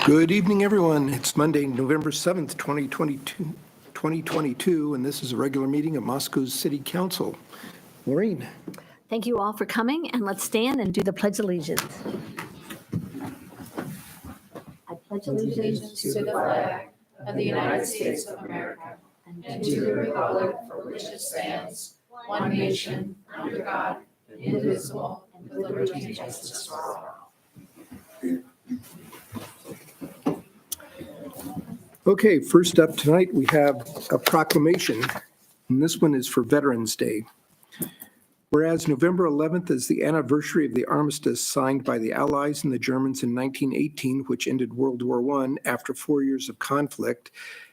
Good evening, everyone. It's Monday, November 7th, 2022, and this is a regular meeting of Moscow's City Council. Maureen. Thank you all for coming, and let's stand and do the Pledge of Allegiance. I pledge allegiance to the flag of the United States of America and to the republic for which it stands, one nation, under God, indivisible, with liberty and justice for all. Okay, first up tonight, we have a proclamation, and this one is for Veterans Day. Whereas November 11th is the anniversary of the armistice signed by the Allies and the Germans in 1918, which ended World War I after 4 years of conflict,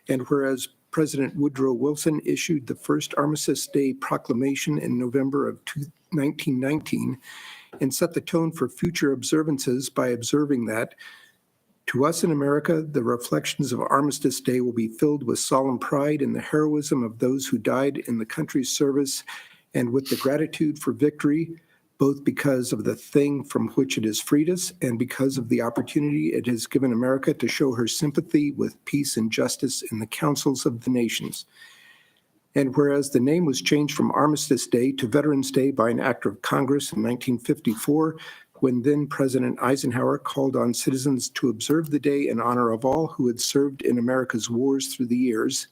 and whereas President Woodrow Wilson issued the first Armistice Day proclamation in November of 1919 and set the tone for future observances by observing that, to us in America, the reflections of Armistice Day will be filled with solemn pride in the heroism of those who died in the country's service and with the gratitude for victory, both because of the thing from which it has freed us and because of the opportunity it has given America to show her sympathy with peace and justice in the councils of the nations. And whereas the name was changed from Armistice Day to Veterans Day by an act of Congress in 1954, when then President Eisenhower called on citizens to observe the day in honor of all who had served in America's wars through the years.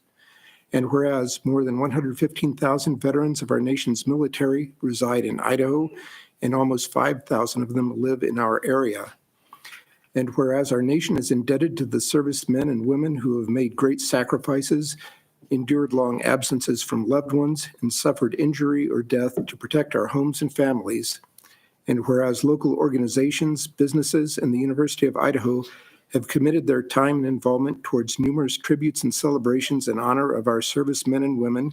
And whereas more than 115,000 veterans of our nation's military reside in Idaho, and almost 5,000 of them live in our area. And whereas our nation is indebted to the servicemen and women who have made great sacrifices, endured long absences from loved ones, and suffered injury or death to protect our homes and families. And whereas local organizations, businesses, and the University of Idaho have committed their time and involvement towards numerous tributes and celebrations in honor of our servicemen and women,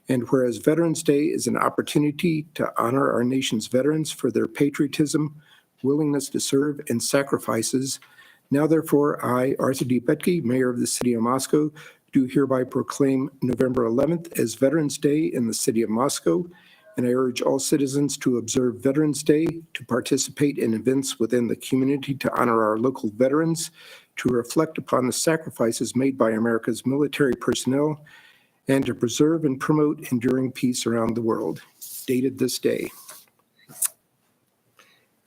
and whereas Veterans Day is an opportunity to honor our nation's veterans for their patriotism, willingness to serve, and sacrifices, now therefore I, Arthur D. Betke, Mayor of the City of Moscow, do hereby proclaim November 11th as Veterans Day in the City of Moscow, and I urge all citizens to observe Veterans Day, to participate in events within the community to honor our local veterans, to reflect upon the sacrifices made by America's military personnel, and to preserve and promote enduring peace around the world. Dated this day.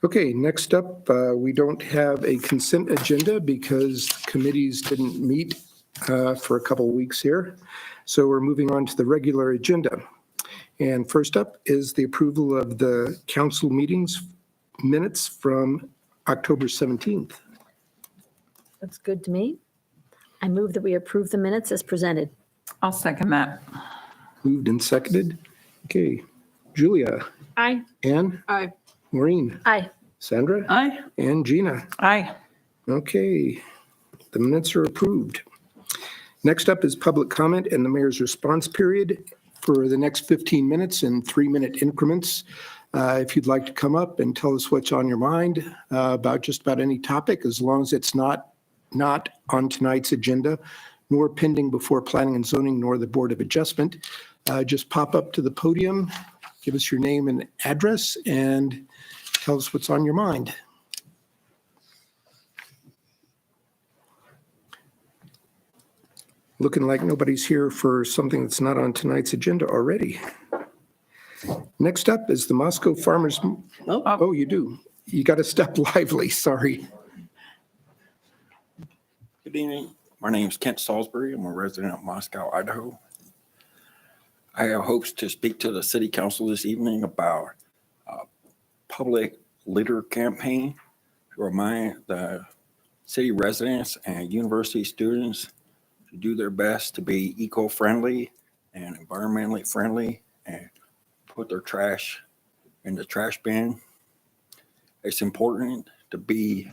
Okay, next up, we don't have a consent agenda because committees didn't meet for a couple weeks here. So we're moving on to the regular agenda. And first up is the approval of the council meetings minutes from October 17th. That's good to me. I move that we approve the minutes as presented. I'll second that. Moved and seconded. Okay, Julia. Aye. Ann. Aye. Maureen. Aye. Sandra. Aye. And Gina. Aye. Okay, the minutes are approved. Next up is public comment and the mayor's response period for the next 15 minutes in 3-minute increments. If you'd like to come up and tell us what's on your mind about just about any topic, as long as it's not on tonight's agenda, nor pending before Planning and Zoning, nor the Board of Adjustment, just pop up to the podium, give us your name and address, and tell us what's on your mind. Looking like nobody's here for something that's not on tonight's agenda already. Next up is the Moscow Farmers. Oh, you do. You got to step lively. Sorry. Good evening. My name is Kent Salisbury. I'm a resident of Moscow, Idaho. I have hopes to speak to the city council this evening about a public litter campaign to remind the city residents and university students to do their best to be eco-friendly and environmentally friendly and put their trash in the trash bin. It's important to be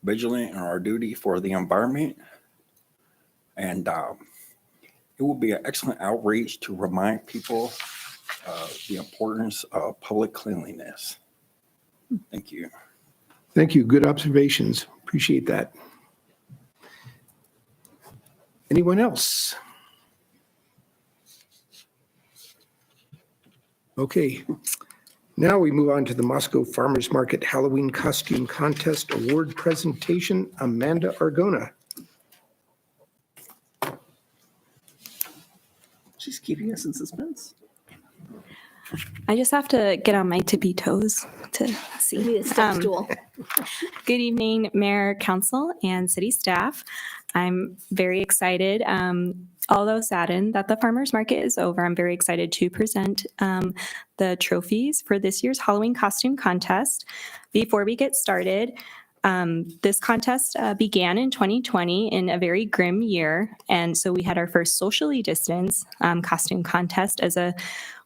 vigilant in our duty for the environment. And it will be an excellent outreach to remind people the importance of public cleanliness. Thank you. Thank you. Good observations. Appreciate that. Anyone else? Okay. Now we move on to the Moscow Farmers Market Halloween Costume Contest Award Presentation. Amanda Argona. She's keeping us in suspense. I just have to get on my tippy toes to Give see. me the step stool. Good evening, Mayor, Council, and City staff. I'm very excited. Although saddened that the farmers market is over, I'm very excited to present the trophies for this year's Halloween costume contest. Before we get started, this contest began in 2020 in a very grim year. And so we had our first socially distanced costume contest as a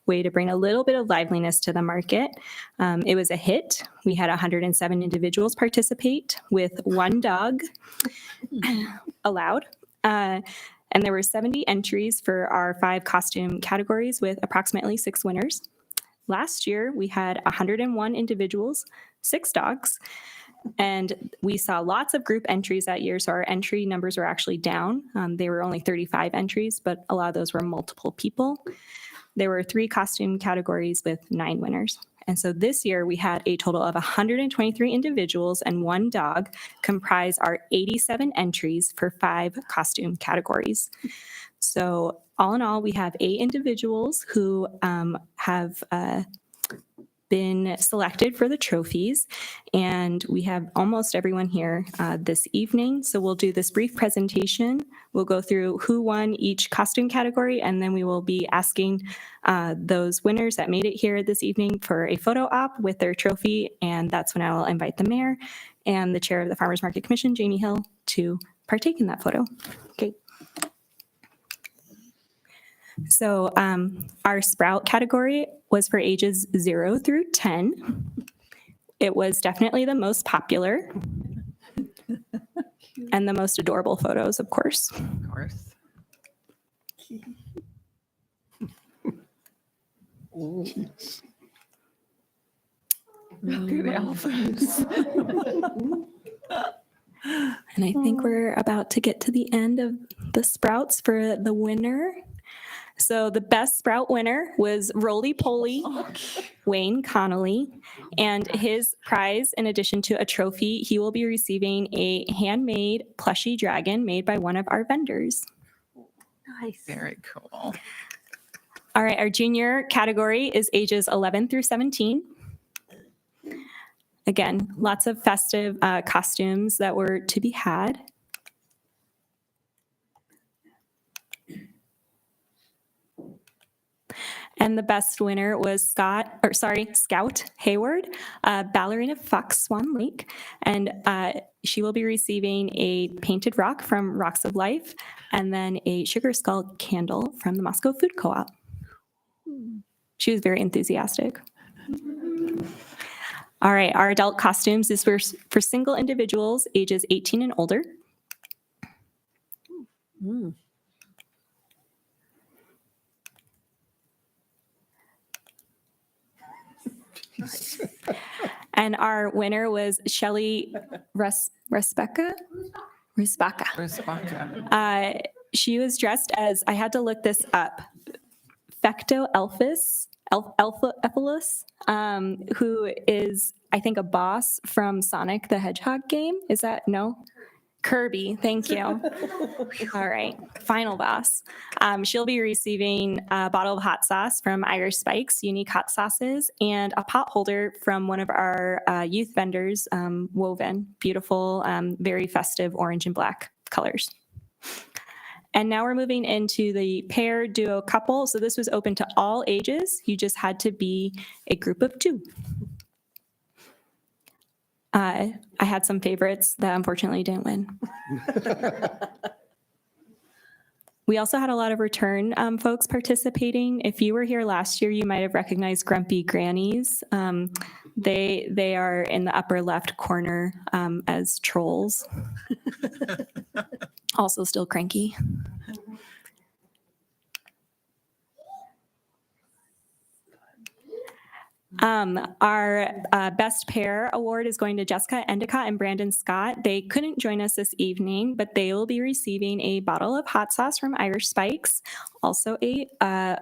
way to bring a little bit of liveliness to the market. It was a hit. We had 107 individuals participate with one dog allowed. And there were 70 entries for our 5 costume categories with approximately 6 winners. Last year, we had 101 individuals, 6 dogs, and we saw lots of group entries that year, so our entry numbers were actually down. They were only 35 entries, but a lot of those were multiple people. There were 3 costume categories with 9 winners. And so this year we had a total of 123 individuals and 1 dog comprise our 87 entries for 5 costume categories. So all in all, we have 8 individuals who have been selected for the trophies, and we have almost everyone here this evening. So we'll do this brief presentation. We'll go through who won each costume category, and then we will be asking those winners that made it here this evening for a photo op with their trophy, and that's when I will invite the mayor and the chair of the Farmers Market Commission, Jamie Hill, to partake in that photo. Okay. So our Sprout category was for ages 0 through 10. It was definitely the most popular and the most adorable photos, of course. Of course. Look at Alphonse. And I think we're about to get to the end of the Sprouts for the winner. So the best Sprout winner was Roly Poly Wayne Connolly. And his prize, in addition to a trophy, he will be receiving a handmade plushie dragon made by one of our vendors. Nice. Very cool. All right, our junior category is ages 11 through 17. Again, lots of festive costumes that were to be had. And the best winner was Scout Hayward, ballerina Fox Swan Lake. And she will be receiving a painted rock from Rocks of Life and then a sugar skull candle from the Moscow Food Co-op. She was very enthusiastic. All right, our adult costumes is for single individuals ages 18 and older. Mm. And our winner was Shelly Respecca. Respaka. She was dressed as, I had to look this up, Fecto Elphus, who is, I think, a boss from Sonic the Hedgehog game. Is that, no? Kirby, thank you. All right, final boss. She'll be receiving a bottle of hot sauce from Irish Spikes, unique hot sauces, and a pot holder from one of our youth vendors, Woven. Beautiful, very festive orange and black colors. And now we're moving into the pair, duo, couple. So this was open to all ages. You just had to be a group of 2. I had some favorites that unfortunately didn't win. We also had a lot of return folks participating. If you were here last year, you might have recognized Grumpy Grannies. They are in the upper left corner as trolls. Also still cranky. Our best pair award is going to Jessica Endicott and Brandon Scott. They couldn't join us this evening, but they will be receiving a bottle of hot sauce from Irish Spikes, also a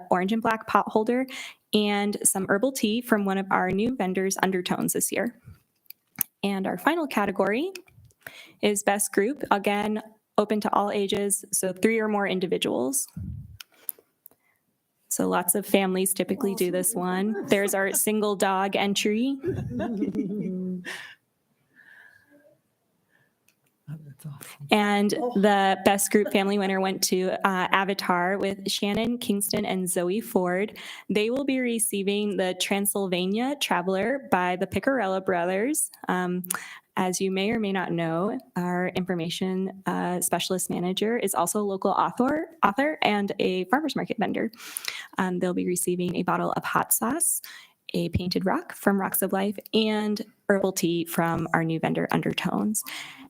orange and black pot holder, and some herbal tea from one of our new vendors, Undertones, this year. And our final category is Best Group, again, open to all ages, so 3 or more individuals. So lots of families typically do this one. There's our single dog entry. And the Best Group family winner went to Avatar with Shannon Kingston and Zoe Ford. They will be receiving the Transylvania Traveler by the Picarella Brothers. As you may or may not know, our information specialist manager is also a local author and a farmer's market vendor. They'll be receiving a bottle of hot sauce, a painted rock from Rocks of Life, and herbal tea from our new vendor, Undertones.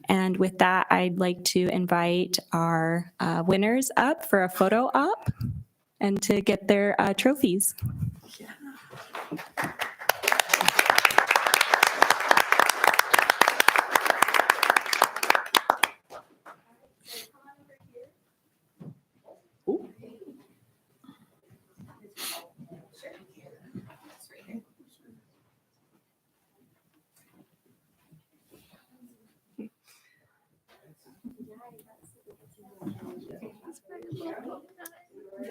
And with that, I'd like to invite our winners up for a photo op and to get their trophies.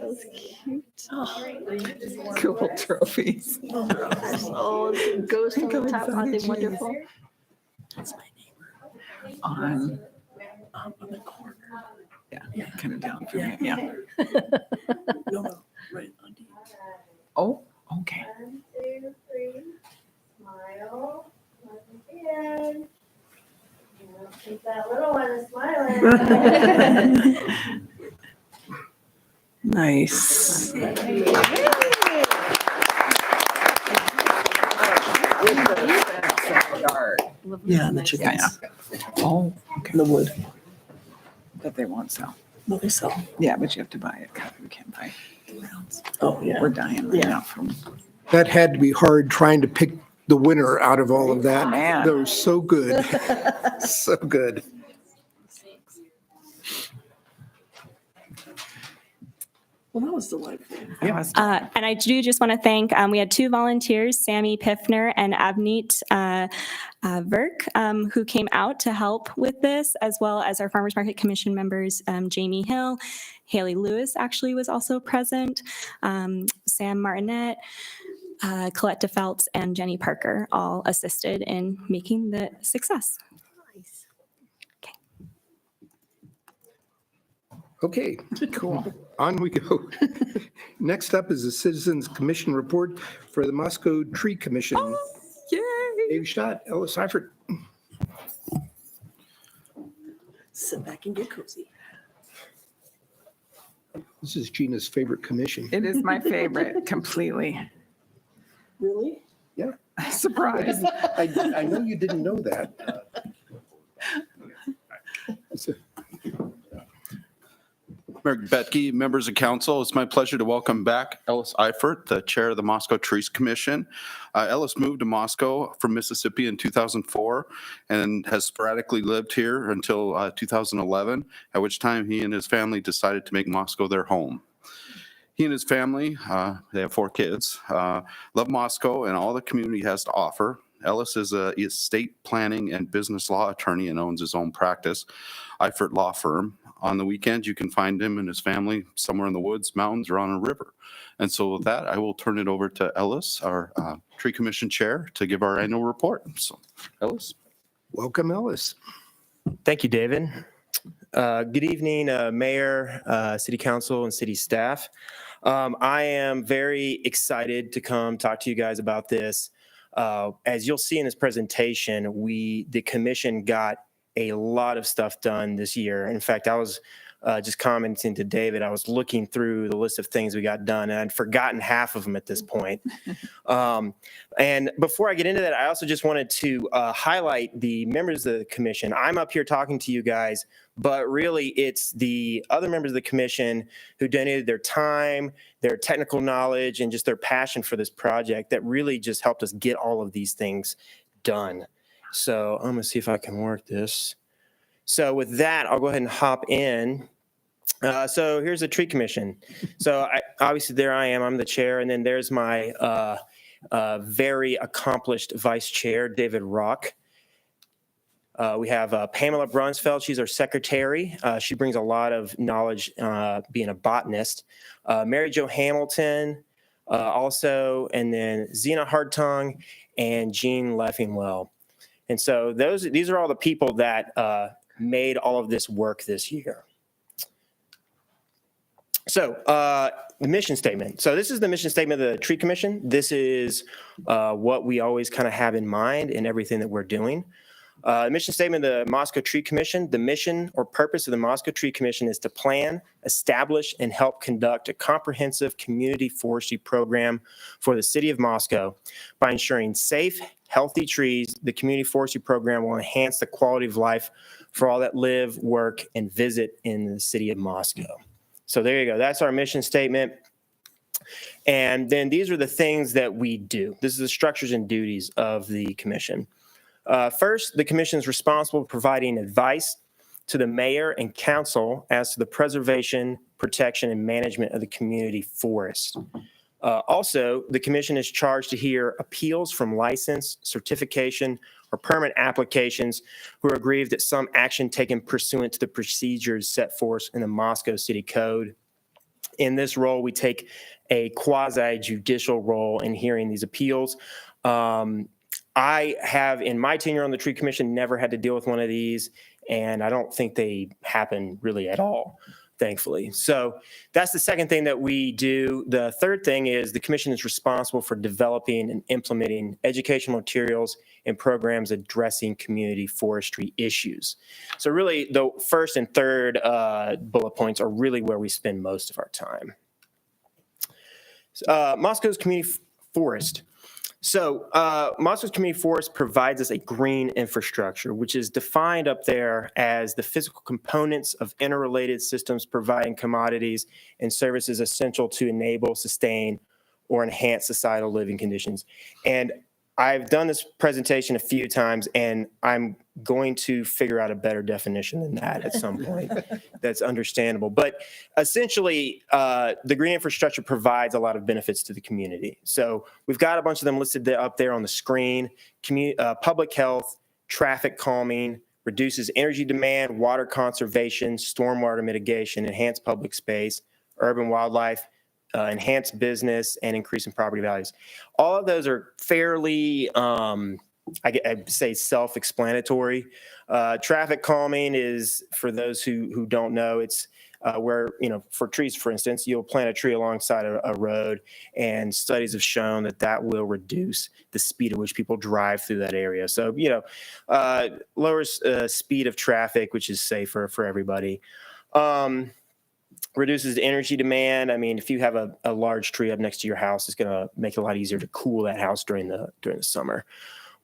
Those cute. Cool trophies. Oh, the ghost on the top, aren't they wonderful? That's my neighbor. On the corner. Yeah, kind of down from me, yeah. No, right on the. Oh, okay. 1, 2, 3. Smile. Once again. Now keep that little one smiling. Nice. Yeah, the chickens. Oh, okay. The wood. That they won't sell. Will they sell? Yeah, but you have to buy it. We can't buy rounds. Oh, yeah. We're dying right Yeah. now from. That had to be hard trying to pick the winner out of all of that. Man. They were so good. So good. Well, that was delightful. Yeah. And I do just want to thank, we had 2 volunteers, Sammy Piffner and Avneet Verk, who came out to help with this, as well as our Farmers Market Commission members, Jamie Hill, Haley Lewis actually was also present, Sam Martinet, Colette DeFeltz, and Jenny Parker all assisted in making the success. Okay, Cool. on we go. Next up is the Citizens Commission report for the Moscow Tree Commission. Yay. Dave Schott, Ellis Seifert. Sit back and get cozy. This is Gina's favorite commission. It is my favorite, completely. Really? Surprise. I know you didn't know that. So, Mayor Betke, members of council, it's my pleasure to welcome back Ellis Eifert, the chair of the Moscow Trees Commission. Ellis moved to Moscow from Mississippi in 2004 and has sporadically lived here until 2011, at which time he and his family decided to make Moscow their home. He and his family, they have 4 kids, love Moscow and all the community has to offer. Ellis is a estate planning and business law attorney and owns his own practice, Eifert Law Firm. On the weekends, you can find him and his family somewhere in the woods, mountains, or on a river. And so with that, I will turn it over to Ellis, our Tree Commission Chair, to give our annual report. So, Ellis. welcome, Ellis. Thank you, David. Good evening, Mayor, City Council, and City staff. I am very excited to come talk to you guys about this. As you'll see in this presentation, the commission got a lot of stuff done this year. In fact, I was just commenting to David, I was looking through the list of things we got done, and I'd forgotten half of them at this point. And before I get into that, I also just wanted to highlight the members of the commission. I'm up here talking to you guys, but really it's the other members of the commission who donated their time, their technical knowledge, and just their passion for this project that really just helped us get all of these things done. So I'm going to see if I can work this. So with that, I'll go ahead and hop in. So here's the tree commission. So obviously there I am, I'm the chair, and then there's my very accomplished vice chair, David Rock. We have Pamela Brunsfeld, she's our secretary. She brings a lot of knowledge being a botanist. Mary Jo Hamilton also, and then Zena Hartung and Jean Leffingwell. And so these are all the people that made all of this work this year. So the mission statement. So this is the mission statement of the Tree Commission. This is what we always kind of have in mind in everything that we're doing. Mission statement of the Moscow Tree Commission. The mission or purpose of the Moscow Tree Commission is to plan, establish, and help conduct a comprehensive community forestry program for the city of Moscow. By ensuring safe, healthy trees, the community forestry program will enhance the quality of life for all that live, work, and visit in the city of Moscow. So there you go. That's our mission statement. And then these are the things that we do. This is the structures and duties of the commission. First, the commission is responsible for providing advice to the mayor and council as to the preservation, protection, and management of the community forest. Also, the commission is charged to hear appeals from license, certification, or permit applications who are aggrieved that some action taken pursuant to the procedures set forth in the Moscow City Code. In this role, we take a quasi-judicial role in hearing these appeals. I have, in my tenure on the Tree Commission, never had to deal with one of these, and I don't think they happen really at all, thankfully. So that's the second thing that we do. The third thing is the commission is responsible for developing and implementing educational materials and programs addressing community forestry issues. So really, the first and third bullet points are really where we spend most of our time. Moscow's community forest. So Moscow's community forest provides us a green infrastructure, which is defined up there as the physical components of interrelated systems providing commodities and services essential to enable, sustain, or enhance societal living conditions. And I've done this presentation a few times, and I'm going to figure out a better definition than that at some point that's understandable. But essentially, the green infrastructure provides a lot of benefits to the community. So we've got a bunch of them listed up there on the screen. Public health, traffic calming, reduces energy demand, water conservation, stormwater mitigation, enhanced public space, urban wildlife, enhanced business, and increase in property values. All of those are fairly, I'd say, self-explanatory. Traffic calming is, for those who don't know, it's where, for trees, for instance, you'll plant a tree alongside a road, and studies have shown that will reduce the speed at which people drive through that area. So, lowers speed of traffic, which is safer for everybody. Reduces the energy demand. I mean, if you have a large tree up next to your house, it's going to make it a lot easier to cool that house during the summer.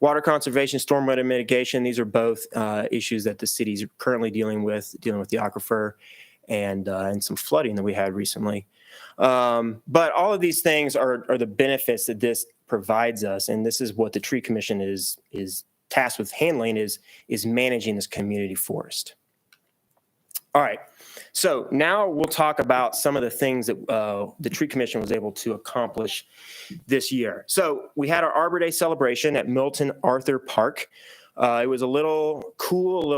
Water conservation, stormwater mitigation. These are both issues that the city's currently dealing with the aquifer and some flooding that we had recently. But all of these things are the benefits that this provides us, and this is what the Tree Commission is tasked with handling is managing this community forest. All right. So now we'll talk about some of the things that the Tree Commission was able to accomplish this year. So we had our Arbor Day celebration at Milton Arthur Park. It was a little cool,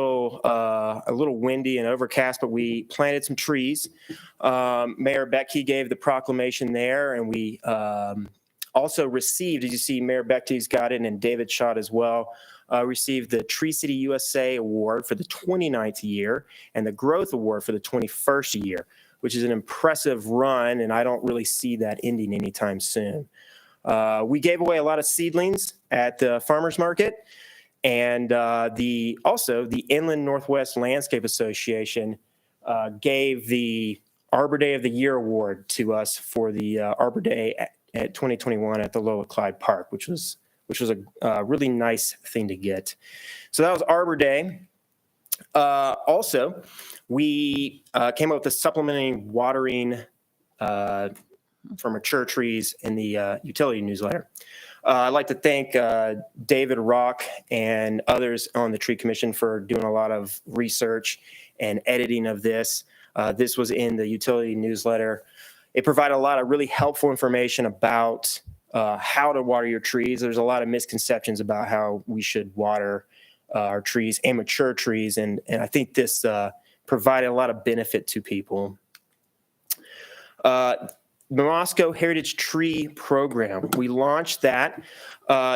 a little windy and overcast, but we planted some trees. Mayor Becky gave the proclamation there, and we also received, as you see, Mayor Becky's got it, and David Schott as well, received the Tree City USA Award for the 29th year and the Growth Award for the 21st year, which is an impressive run, and I don't really see that ending anytime soon. We gave away a lot of seedlings at the farmers market, and also the Inland Northwest Landscape Association gave the Arbor Day of the Year Award to us for the Arbor Day at 2021 at the Lola Clyde Park, which was a really nice thing to get. So that was Arbor Day. Also, we came up with a supplementing watering for mature trees in the utility newsletter. I'd like to thank David Rock and others on the Tree Commission for doing a lot of research and editing of this. This was in the utility newsletter. It provided a lot of really helpful information about how to water your trees. There's a lot of misconceptions about how we should water our trees and mature trees, and I think this provided a lot of benefit to people. The Moscow Heritage Tree Program. We launched that.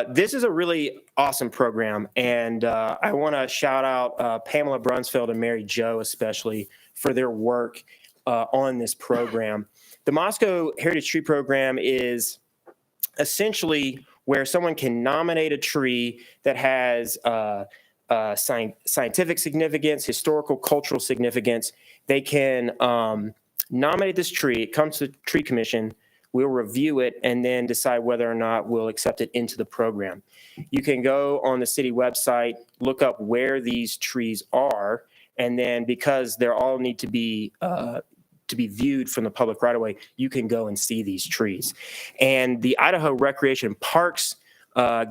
This is a really awesome program, and I want to shout out Pamela Brunsfeld and Mary Jo especially for their work on this program. The Moscow Heritage Tree Program is essentially where someone can nominate a tree that has scientific significance, historical, cultural significance. They can nominate this tree. It comes to the tree commission. We'll review it and then decide whether or not we'll accept it into the program. You can go on the city website, look up where these trees are, and then because they all need to be viewed from the public right away, you can go and see these trees. And the Idaho Recreation Parks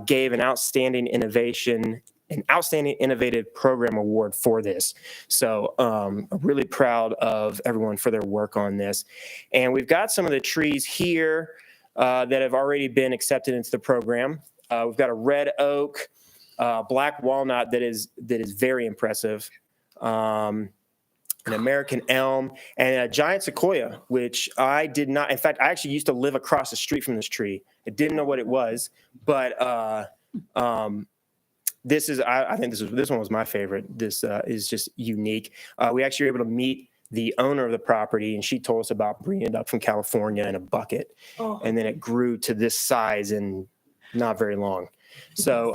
gave an outstanding innovative program award for this. So I'm really proud of everyone for their work on this. And we've got some of the trees here that have already been accepted into the program. We've got a red oak, black walnut that is very impressive, an American elm, and a giant sequoia, which I did not. In fact, I actually used to live across the street from this tree. I didn't know what it was, but this is. I think this one was my favorite. This is just unique. We actually were able to meet the owner of the property, and she told us about bringing it up from California in a bucket, and then it grew to this size in not very long. So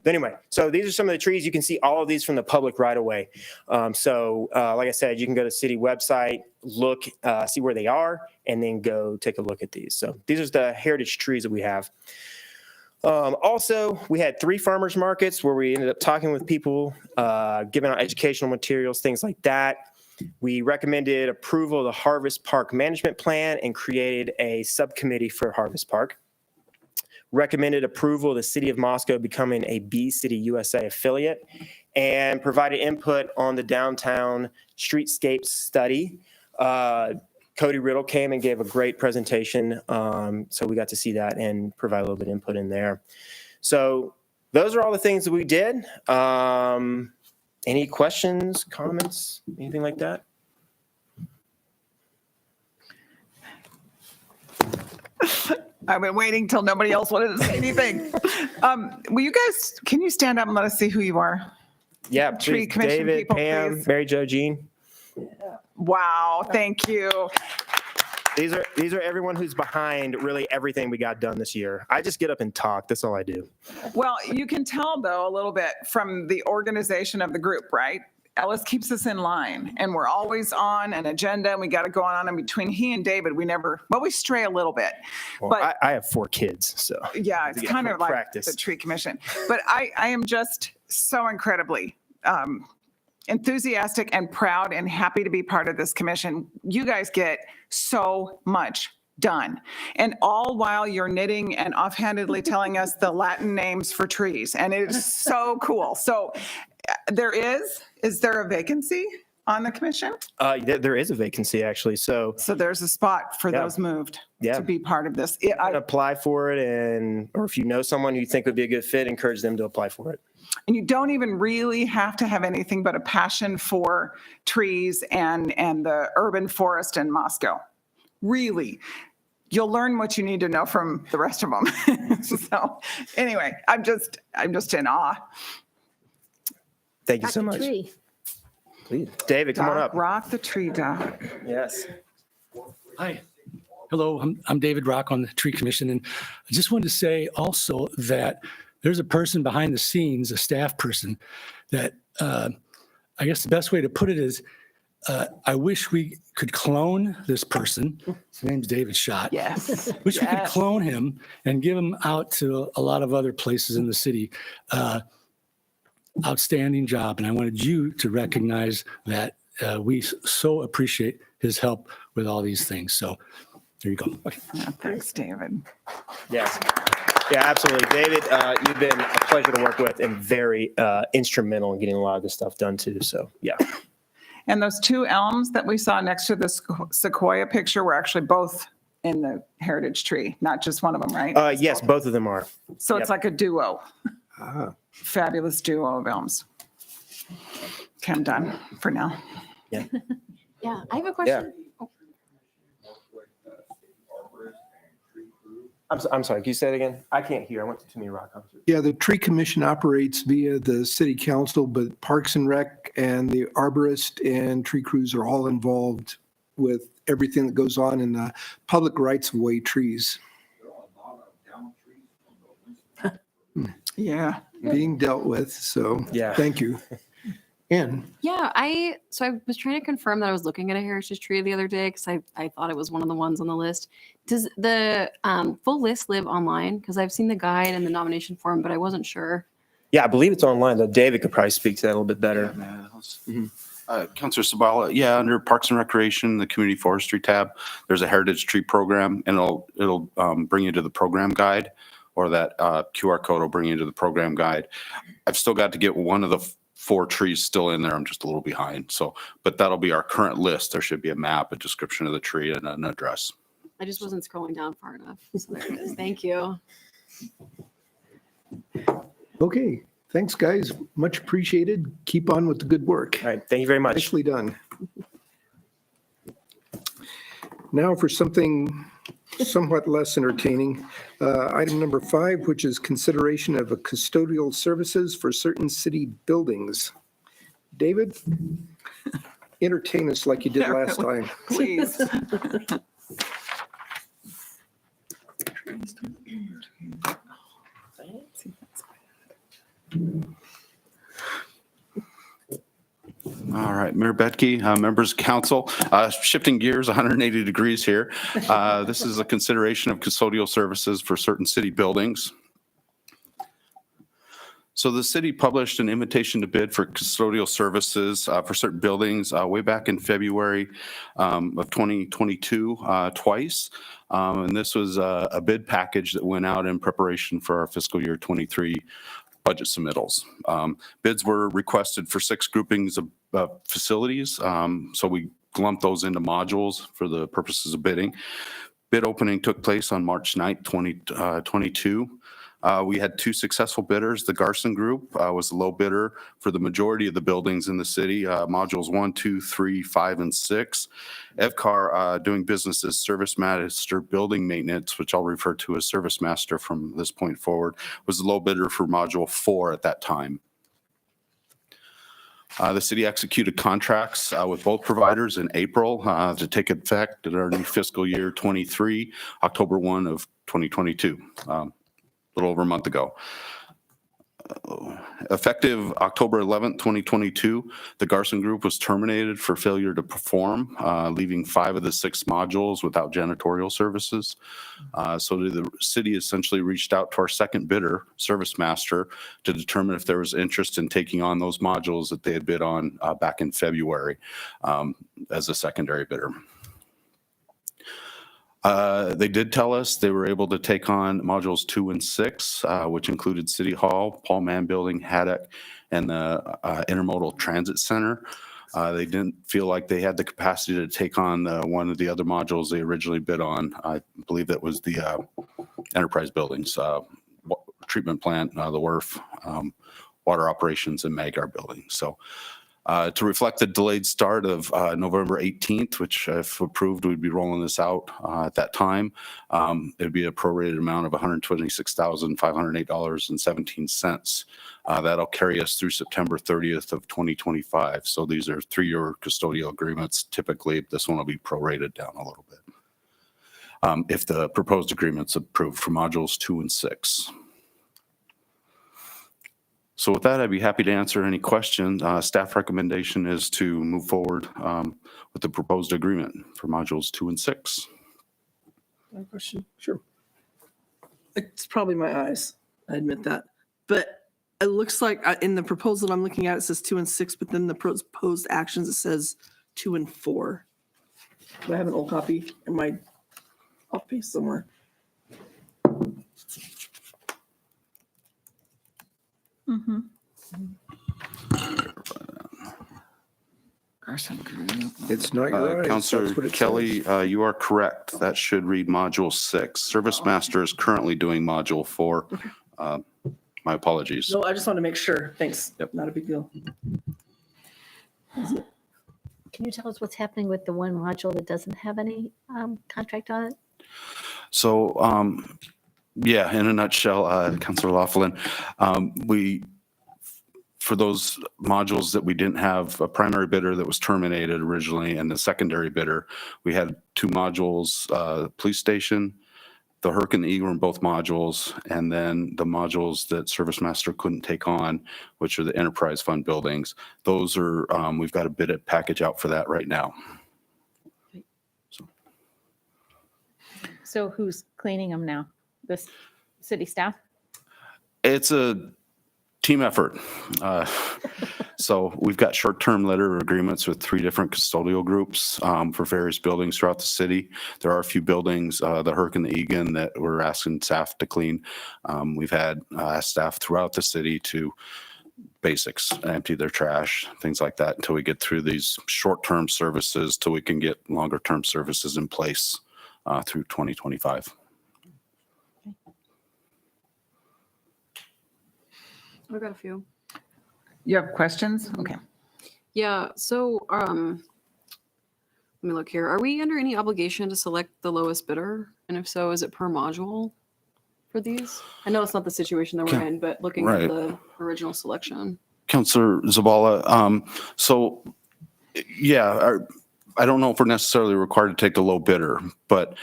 anyway, so these are some of the trees. You can see all of these from the public right away. So like I said, you can go to the city website, look, see where they are, and then go take a look at these. So these are the heritage trees that we have. Also, we had 3 farmers markets where we ended up talking with people, giving out educational materials, things like that. We recommended approval of the Harvest Park Management Plan and created a subcommittee for Harvest Park. Recommended approval of the City of Moscow becoming a Bee City USA affiliate, and provided input on the downtown streetscape study. Cody Riddle came and gave a great presentation, so we got to see that and provide a little bit of input in there. So those are all the things that we did. Any questions, comments, anything like that? I've been waiting till nobody else wanted to say anything. Will you guys, can you stand up and let us see who you are? Yeah, Tree please. Commission David, people, Pam, please. Mary Jo, Jean. Wow, thank you. These are everyone who's behind really everything we got done this year. I just get up and talk. That's all I do. Well, you can tell though a little bit from the organization of the group, right? Ellis keeps us in line, and we're always on an agenda, and we got to go on. And between he and David, we stray a little bit. Well, But I have 4 kids, so yeah, it's get kind more of like practice. the tree commission. But I am just so incredibly enthusiastic and proud and happy to be part of this commission. You guys get so much done. And all while you're knitting and offhandedly telling us the Latin names for trees. And it is so cool. So is there a vacancy on the commission? There is a vacancy actually. So there's a spot for Yeah. those moved Yeah. to be part of this. apply for it, or if you know someone who you think would be a good fit, encourage them to apply for it. And you don't even really have to have anything but a passion for trees and the urban forest in Moscow. Really, you'll learn what you need to know from the rest of them. So anyway, I'm just in awe. Thank you Back so to much. tree. Please, David, come on Doc, up. rock the tree, Doc. Yes. Hi. Hello, I'm David Rock on the Tree Commission, and I just wanted to say also that there's a person behind the scenes, a staff person, that I guess the best way to put it is I wish we could clone this person. His name's David Schott. Yes. Wish we could Yes. clone him and give him out to a lot of other places in the city. Outstanding job, and I wanted you to recognize that we so appreciate his help with all these things. So there you go. Okay. Yeah, thanks, David. Yes. Yeah, absolutely. David, you've been a pleasure to work with and very instrumental in getting a lot of this stuff done too. So yeah. And those two elms that we saw next to the sequoia picture were actually both in the heritage tree, not just one of them, right? Yes, both of them are. So it's like a duo, Ah, fabulous duo of elms. Okay, I'm done for now. Yeah, I have a question. I'm sorry, can you say it again? I can't hear. I went to too many rock concerts. Yeah, the tree commission operates via the city council, but Parks and Rec and the arborist and tree crews are all involved with everything that goes on in the public rights of way trees Yeah. being dealt with. So, Yeah. thank you. Ann, Yeah, I was trying to confirm that I was looking at a heritage tree the other day because I thought it was one of the ones on the list. Does the full list live online? Because I've seen the guide and the nomination form, but I wasn't sure. Yeah, I believe it's online, though. David could probably speak to that a little bit better. Counselor Sabala, yeah, under Parks and Recreation, the Community Forestry tab, there's a heritage tree program, and it'll bring you to the program guide, or that QR code will bring you to the program guide. I've still got to get one of the 4 trees still in there. I'm just a little behind. So, but that'll be our current list. There should be a map, a description of the tree, and an address. I just wasn't scrolling down far enough. So there it is. Thank you. okay, thanks, guys. Much appreciated. Keep on with the good work. All right, thank you very much. Nicely done. Now for something somewhat less entertaining. Item number 5, which is consideration of a custodial services for certain city buildings. David, entertain us like you did last time. Please. All right, Mayor Betke, members of council, shifting gears 180 degrees here. This is a consideration of custodial services for certain city buildings. So the city published an invitation to bid for custodial services for certain buildings way back in February of 2022 twice. And this was a bid package that went out in preparation for our fiscal year 23 budget submittals. Bids were requested for 6 groupings of facilities. So we lumped those into modules for the purposes of bidding. Bid opening took place on March 9th, 2022. We had 2 successful bidders. The Garson Group was the low bidder for the majority of the buildings in the city, modules 1, 2, 3, 5, and 6. EVCAR, doing business as Service Master Building Maintenance, which I'll refer to as Service Master from this point forward, was the low bidder for module 4 at that time. The city executed contracts with both providers in April to take effect in our new fiscal year 23, October 1 of 2022. A little over a month ago. Effective October 11th, 2022, the Garson Group was terminated for failure to perform, leaving 5 of the 6 modules without janitorial services. So the city essentially reached out to our second bidder, Service Master, to determine if there was interest in taking on those modules that they had bid on back in February as a secondary bidder. They did tell us they were able to take on modules 2 and 6, which included City Hall, Paul Mann Building, Haddock, and the Intermodal Transit Center. They didn't feel like they had the capacity to take on one of the other modules they originally bid on. I believe that was the Enterprise Buildings, treatment plant, the WRF, water operations, and Magar Building. So to reflect the delayed start of November 18th, which if approved, we'd be rolling this out at that time. It'd be a prorated amount of $126,508.17. That'll carry us through September 30th of 2025. So these are 3-year custodial agreements. Typically, this one will be prorated down a little bit if the proposed agreement's approved for modules 2 and 6. So with that, I'd be happy to answer any questions. Staff recommendation is to move forward with the proposed agreement for modules 2 and 6. One question. Sure. It's probably my eyes. I admit that. But it looks like in the proposal I'm looking at, it says 2 and 6, but then the proposed actions, it says 2 and 4. Do I have an old copy in my office somewhere? Carson Group. It's not your eyes. Counselor That's what it Kelly, says. you are correct. That should read Module 6. Service Master is currently doing Module 4. My apologies. No, I just want to make sure. Thanks. Yep. Not a big deal. Can you tell us what's happening with the one module that doesn't have any contract on it? So, yeah, in a nutshell, Counselor Laughlin, for those modules that we didn't have a primary bidder that was terminated originally and the secondary bidder, we had two modules, police station, the Herc and the Eagle in both modules, and then the modules that Service Master couldn't take on, which are the enterprise fund buildings. Those are, we've got a bid package out for that right now. So who's cleaning them now? This city staff? It's a team effort. So we've got short-term letter agreements with 3 different custodial groups for various buildings throughout the city. There are a few buildings, the Herc and the Egan, that we're asking staff to clean. We've had staff throughout the city to basics, empty their trash, things like that, until we get through these short-term services, till we can get longer-term services in place through 2025. I've got a few. You have questions? Okay. Yeah, so let me look here. Are we under any obligation to select the lowest bidder? And if so, is it per module for these? I know it's not the situation that we're in, but looking Right. at the original selection. Counselor Zabala, so yeah, I don't know if we're necessarily required to take the low bidder, but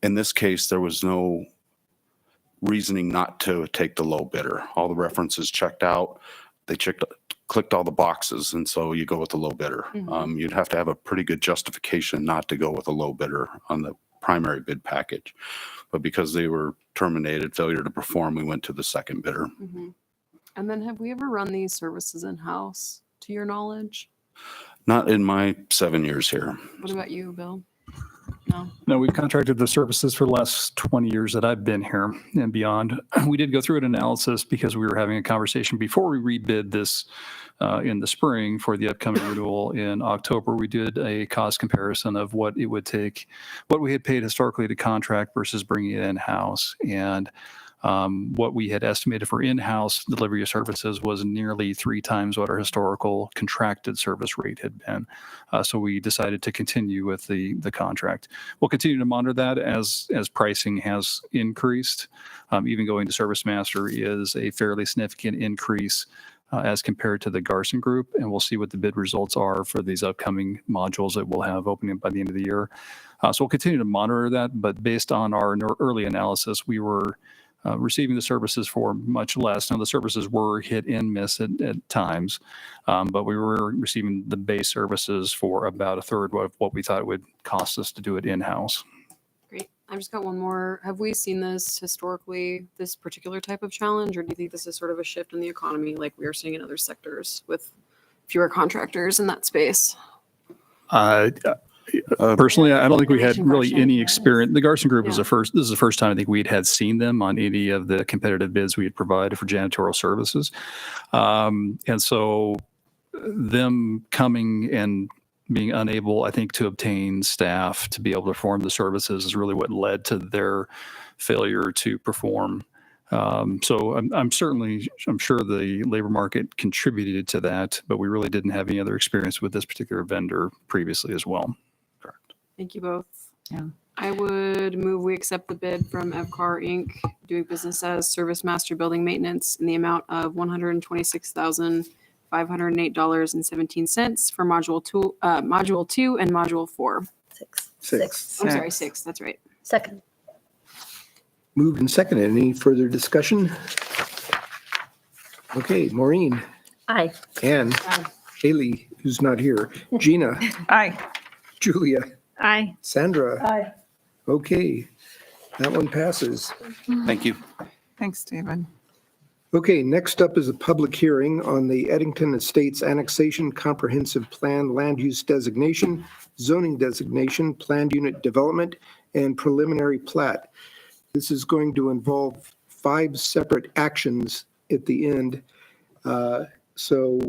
in this case, there was no reasoning not to take the low bidder. All the references checked out. They clicked all the boxes, and so you go with the low bidder. Mhm. You'd have to have a pretty good justification not to go with a low bidder on the primary bid package. But because they were terminated, failure to perform, we went to the second bidder. Mhm. And then have we ever run these services in-house, to your knowledge? Not in my 7 years here. What about you, Bill? No? No, we've contracted the services for the last 20 years that I've been here and beyond. We did go through an analysis because we were having a conversation before we rebid this in the spring for the upcoming renewal in October. We did a cost comparison of what it would take, what we had paid historically to contract versus bringing it in-house. And what we had estimated for in-house delivery of services was nearly 3 times what our historical contracted service rate had been. So we decided to continue with the contract. We'll continue to monitor that as pricing has increased. Even going to Service Master is a fairly significant increase as compared to the Garson Group, and we'll see what the bid results are for these upcoming modules that we'll have opening by the end of the year. So we'll continue to monitor that, but based on our early analysis, we were receiving the services for much less. Now, the services were hit and miss at times, but we were receiving the base services for about a third of what we thought it would cost us to do it in-house. Great. I've just got one more. Have we seen this historically, this particular type of challenge, or do you think this is sort of a shift in the economy like we are seeing in other sectors with fewer contractors in that space? Personally, I don't think we had Information really question. any experience. The Garson Group was Yeah. this is the first time I think we'd had seen them on any of the competitive bids we had provided for janitorial services. And so them coming and being unable, I think, to obtain staff to be able to perform the services is really what led to their failure to perform. So I'm sure the labor market contributed to that, but we really didn't have any other experience with this particular vendor previously as well. Thank you both. Yeah. I would move we accept the bid from Evcar Inc., doing business as Service Master Building Maintenance in the amount of $126,508.17 for Module 2 and Module 4. 6. I'm sorry, 6. That's right. Second. Moved and seconded. Any further discussion? Okay, Maureen, Aye. Ann, Haley, who's not here, Gina, Aye. Julia, Aye. Sandra. Aye. Okay, that one passes. Thank you. Thanks, David. Okay, next up is a public hearing on the Eddington Estates Annexation Comprehensive Plan Land Use Designation, Zoning Designation, Planned Unit Development, and Preliminary Plat. This is going to involve 5 separate actions at the end. So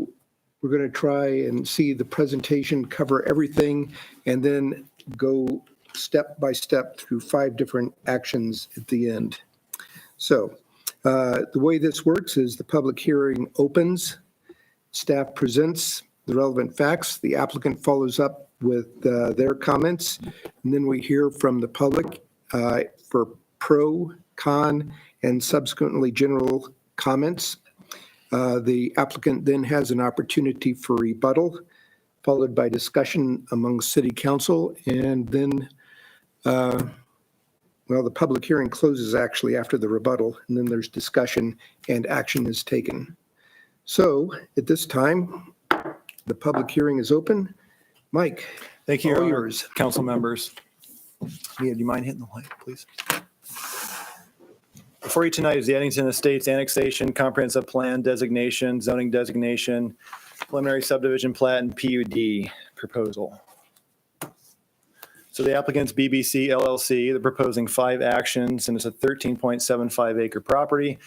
We're going to try and see the presentation cover everything and then go step by step through 5 different actions at the end. So the way this works is the public hearing opens, staff presents the relevant facts, the applicant follows up with their comments, and then we hear from the public for pro, con, and subsequently general comments. The applicant then has an opportunity for rebuttal, followed by discussion among city council, and then, the public hearing closes actually after the rebuttal, and then there's discussion and action is taken. So at this time, the public hearing is open. Mike, Thank you, Your all Honor. yours. Council members. Mia, do you mind hitting the light, please? Before you tonight is the Eddington Estates Annexation Comprehensive Plan Designation, Zoning Designation, Preliminary Subdivision Plat, and PUD proposal. So the applicant's BBC LLC, they're proposing 5 actions, and it's a 13.75 acre property,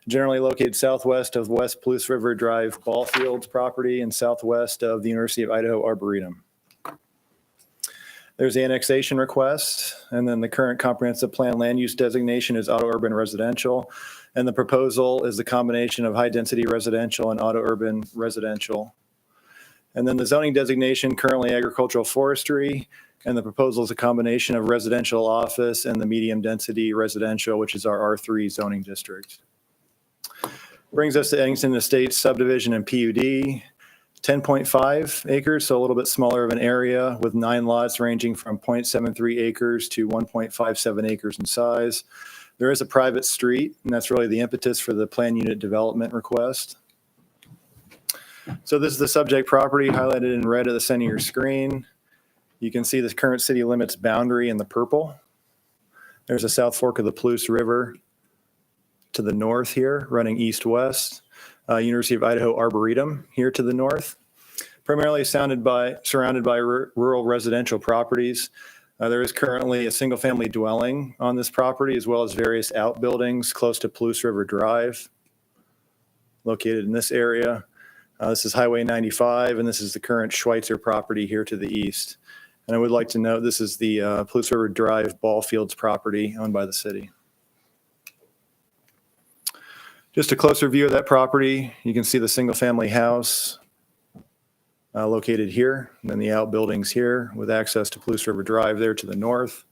generally located southwest of West Palouse River Drive Ball Fields property and southwest of the University of Idaho Arboretum. There's the annexation request, and then the current comprehensive plan land use designation is auto urban residential. And the proposal is the combination of high density residential and auto urban residential. And then the zoning designation, currently agricultural forestry, and the proposal is a combination of residential office and the medium density residential, which is our R3 zoning district. Brings us to Eddington Estates subdivision and PUD. 10.5 acres, so a little bit smaller of an area with 9 lots ranging from 0.73 acres to 1.57 acres in size. There is a private street, and that's really the impetus for the plan unit development request. So this is the subject property highlighted in red at the center of your screen. You can see the current city limits boundary in the purple. There's a South Fork of the Palouse River to the north here, running east-west. University of Idaho Arboretum here to the north, primarily surrounded by rural residential properties. There is currently a single-family dwelling on this property, as well as various outbuildings close to Palouse River Drive, located in this area. This is Highway 95, and this is the current Schweitzer property here to the east. And I would like to note this is the Palouse River Drive Ball Fields property owned by the city. Just a closer view of that property. You can see the single-family house located here, and then the outbuildings here with access to Palouse River Drive there to the north.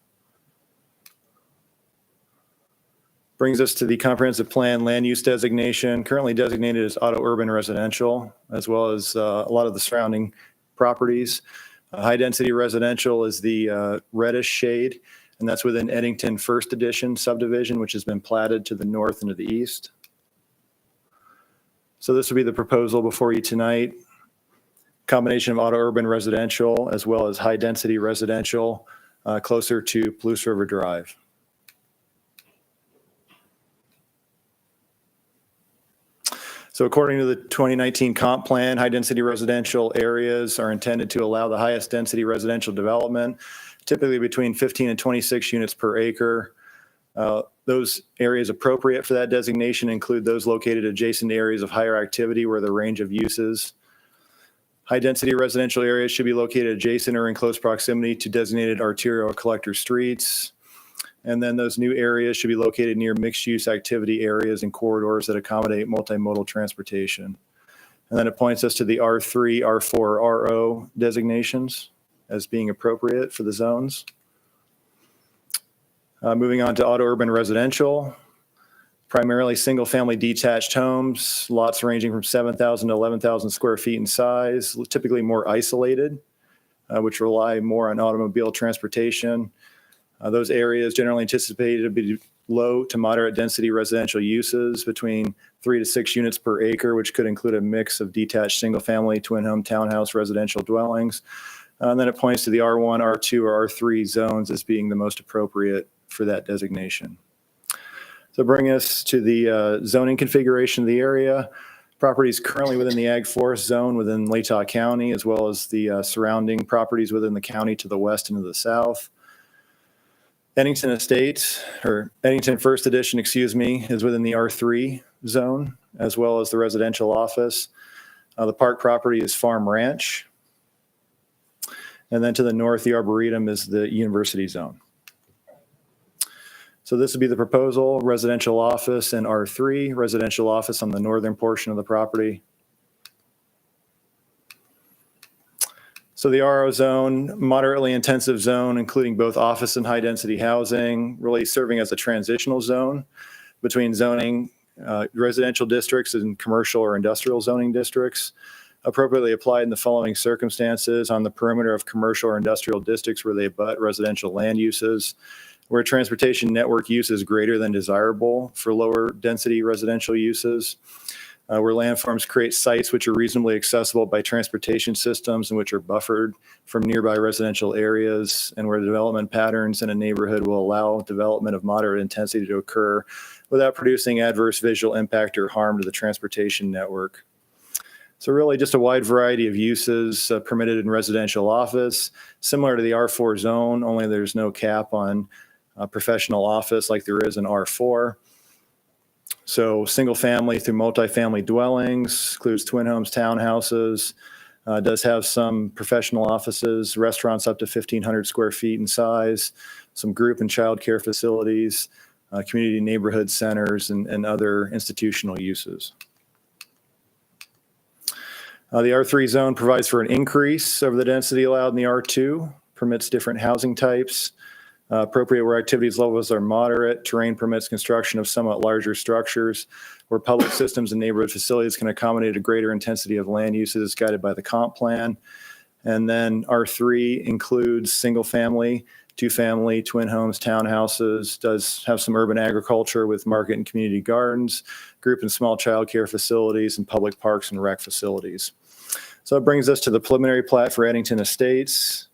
Brings us to the comprehensive plan land use designation, currently designated as auto urban residential, as well as a lot of the surrounding properties. High density residential is the reddish shade, and that's within Eddington First Edition subdivision, which has been platted to the north and to the east. So this would be the proposal before you tonight. Combination of auto urban residential as well as high density residential closer to Palouse River Drive. So according to the 2019 comp plan, high density residential areas are intended to allow the highest density residential development, typically between 15 and 26 units per acre. Those areas appropriate for that designation include those located adjacent to areas of higher activity where the range of uses. High-density residential areas should be located adjacent or in close proximity to designated arterial collector streets. And then those new areas should be located near mixed-use activity areas and corridors that accommodate multimodal transportation. And then it points us to the R3, R4, RO designations as being appropriate for the zones. Moving on to auto urban residential, primarily single-family detached homes, lots ranging from 7,000 to 11,000 square feet in size, typically more isolated, which rely more on automobile transportation. Those areas generally anticipated to be low to moderate density residential uses between 3 to 6 units per acre, which could include a mix of detached single-family, twin-home, townhouse residential dwellings. And then it points to the R1, R2, or R3 zones as being the most appropriate for that designation. So bring us to the zoning configuration of the area. Property is currently within the Ag Forest Zone within Latah County, as well as the surrounding properties within the county to the west and to the south. Eddington Estates, or Eddington First Edition, is within the R3 zone, as well as the residential office. The park property is Farm Ranch. And then to the north, the Arboretum is the University Zone. So this would be the proposal: residential office in R3, residential office on the northern portion of the property. So the RO zone, moderately intensive zone, including both office and high-density housing, really serving as a transitional zone between zoning, residential districts and commercial or industrial zoning districts, appropriately applied in the following circumstances: on the perimeter of commercial or industrial districts where they abut residential land uses, where transportation network use is greater than desirable for lower density residential uses, where landforms create sites which are reasonably accessible by transportation systems and which are buffered from nearby residential areas, and where the development patterns in a neighborhood will allow development of moderate intensity to occur without producing adverse visual impact or harm to the transportation network. So really just a wide variety of uses permitted in residential office, similar to the R4 zone, only there's no cap on professional office like there is in R4. So single family through multifamily dwellings, includes twin homes, townhouses, does have some professional offices, restaurants up to 1,500 square feet in size, some group and childcare facilities, community neighborhood centers, and other institutional uses. The R3 zone provides for an increase over the density allowed in the R2, permits different housing types, appropriate where activities levels are moderate. Terrain permits construction of somewhat larger structures where public systems and neighborhood facilities can accommodate a greater intensity of land uses guided by the comp plan. And then R3 includes single family, two family, twin homes, townhouses, does have some urban agriculture with market and community gardens, group and small childcare facilities, and public parks and rec facilities. So it brings us to the preliminary plat for Eddington Estates.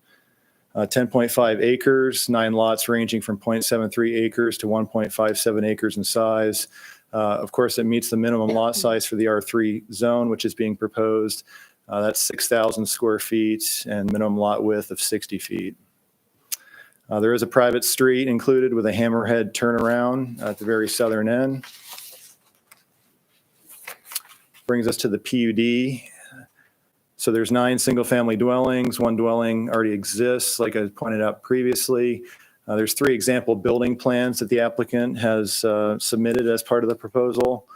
10.5 acres, 9 lots ranging from 0.73 acres to 1.57 acres in size. Of course, it meets the minimum lot size for the R3 zone, which is being proposed. That's 6,000 square feet and minimum lot width of 60 feet. There is a private street included with a hammerhead turnaround at the very southern end. Brings us to the PUD. So there's 9 single-family dwellings. 1 dwelling already exists, like I pointed out previously. There's 3 example building plans that the applicant has submitted as part of the proposal,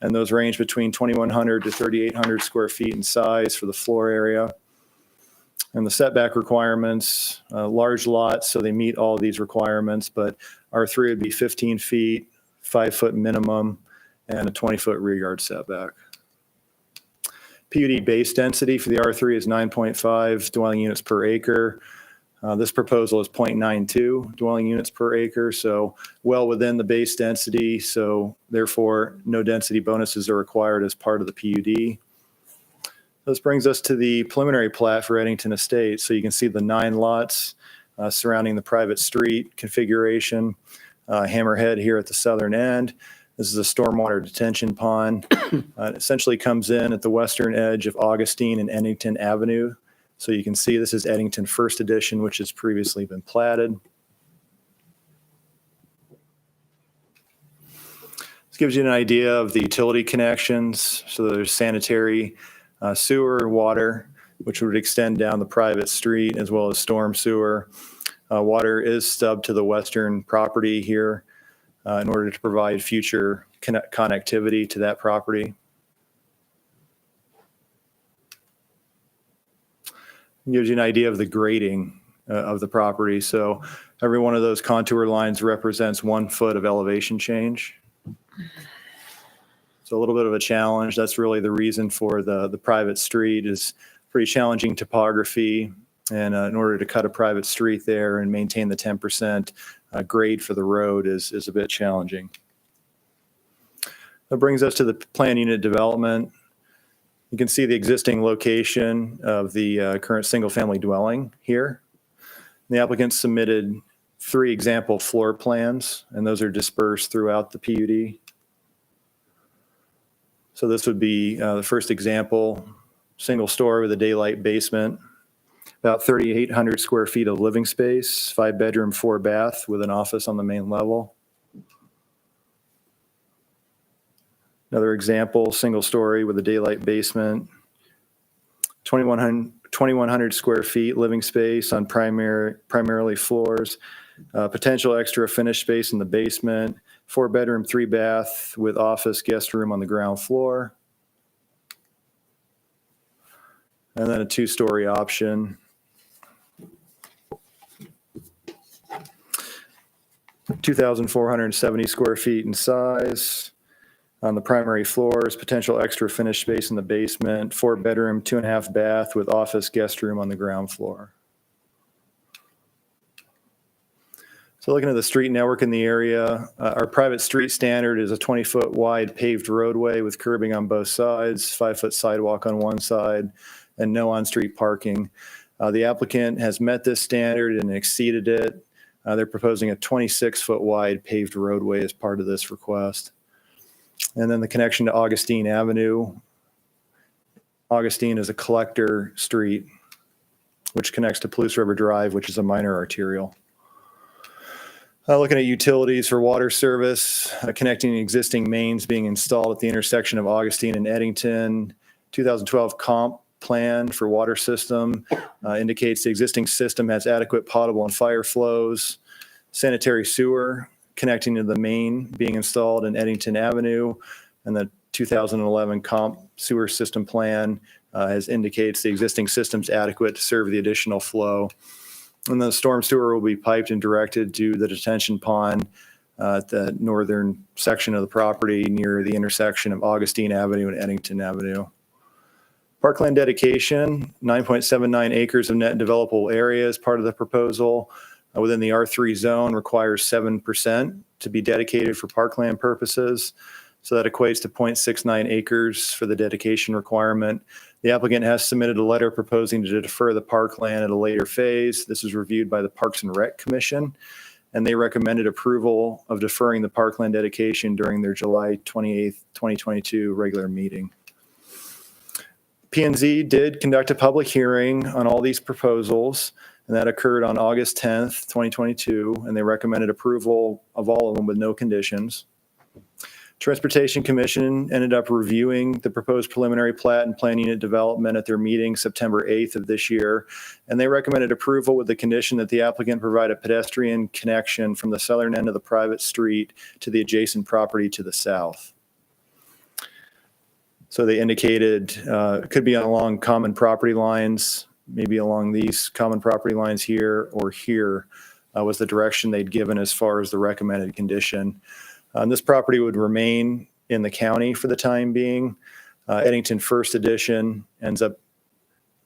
and those range between 2,100 to 3,800 square feet in size for the floor area. And the setback requirements, large lots, so they meet all of these requirements, but R3 would be 15 feet, 5-foot minimum, and a 20-foot rear yard setback. PUD base density for the R3 is 9.5 dwelling units per acre. This proposal is 0.92 dwelling units per acre, so well within the base density. So therefore, no density bonuses are required as part of the PUD. This brings us to the preliminary plat for Eddington Estates. So you can see the 9 lots surrounding the private street configuration. Hammerhead here at the southern end. This is a stormwater detention pond. It essentially comes in at the western edge of Augustine and Eddington Avenue. So you can see this is Eddington First Edition, which has previously been platted. This gives you an idea of the utility connections. So there's sanitary, sewer, water, which would extend down the private street, as well as storm sewer. Water is stubbed to the western property here in order to provide future connectivity to that property. It gives you an idea of the grading of the property. So every one of those contour lines represents 1 foot of elevation change. So a little bit of a challenge. That's really the reason for the private street is pretty challenging topography. And in order to cut a private street there and maintain the 10% grade for the road is a bit challenging. That brings us to the plan unit development. You can see the existing location of the current single-family dwelling here. The applicant submitted 3 example floor plans, and those are dispersed throughout the PUD. So this would be the first example, single story with a daylight basement, about 3,800 square feet of living space, 5-bedroom, 4-bath with an office on the main level. Another example, single story with a daylight basement, 2,100 square feet living space on primarily floors, potential extra finished space in the basement, 4-bedroom, 3-bath with office guest room on the ground floor. And then a 2-story option. 2,470 square feet in size on the primary floors, potential extra finished space in the basement, 4-bedroom, 2.5-bath with office guest room on the ground floor. So looking at the street network in the area, our private street standard is a 20-foot wide paved roadway with curbing on both sides, 5-foot sidewalk on one side, and no on-street parking. The applicant has met this standard and exceeded it. They're proposing a 26-foot wide paved roadway as part of this request. And then the connection to Augustine Avenue. Augustine is a collector street, which connects to Palouse River Drive, which is a minor arterial. Looking at utilities for water service, connecting existing mains being installed at the intersection of Augustine and Eddington. 2012 comp plan for water system indicates the existing system has adequate potable and fire flows. Sanitary sewer connecting to the main being installed in Eddington Avenue. And the 2011 comp sewer system plan indicates the existing system's adequate to serve the additional flow. And the storm sewer will be piped and directed to the detention pond at the northern section of the property near the intersection of Augustine Avenue and Eddington Avenue. Parkland dedication, 9.79 acres of net developable area is part of the proposal. Within the R3 zone requires 7% to be dedicated for parkland purposes. So that equates to 0.69 acres for the dedication requirement. The applicant has submitted a letter proposing to defer the parkland at a later phase. This is reviewed by the Parks and Rec Commission, and they recommended approval of deferring the parkland dedication during their July 28th, 2022 regular meeting. P&Z did conduct a public hearing on all these proposals, and that occurred on August 10th, 2022, and they recommended approval of all of them with no conditions. Transportation Commission ended up reviewing the proposed preliminary plat and plan unit development at their meeting September 8th of this year, and they recommended approval with the condition that the applicant provide a pedestrian connection from the southern end of the private street to the adjacent property to the south. So they indicated it could be along common property lines, maybe along these common property lines here or here was the direction they'd given as far as the recommended condition. This property would remain in the county for the time being. Eddington First Edition ends up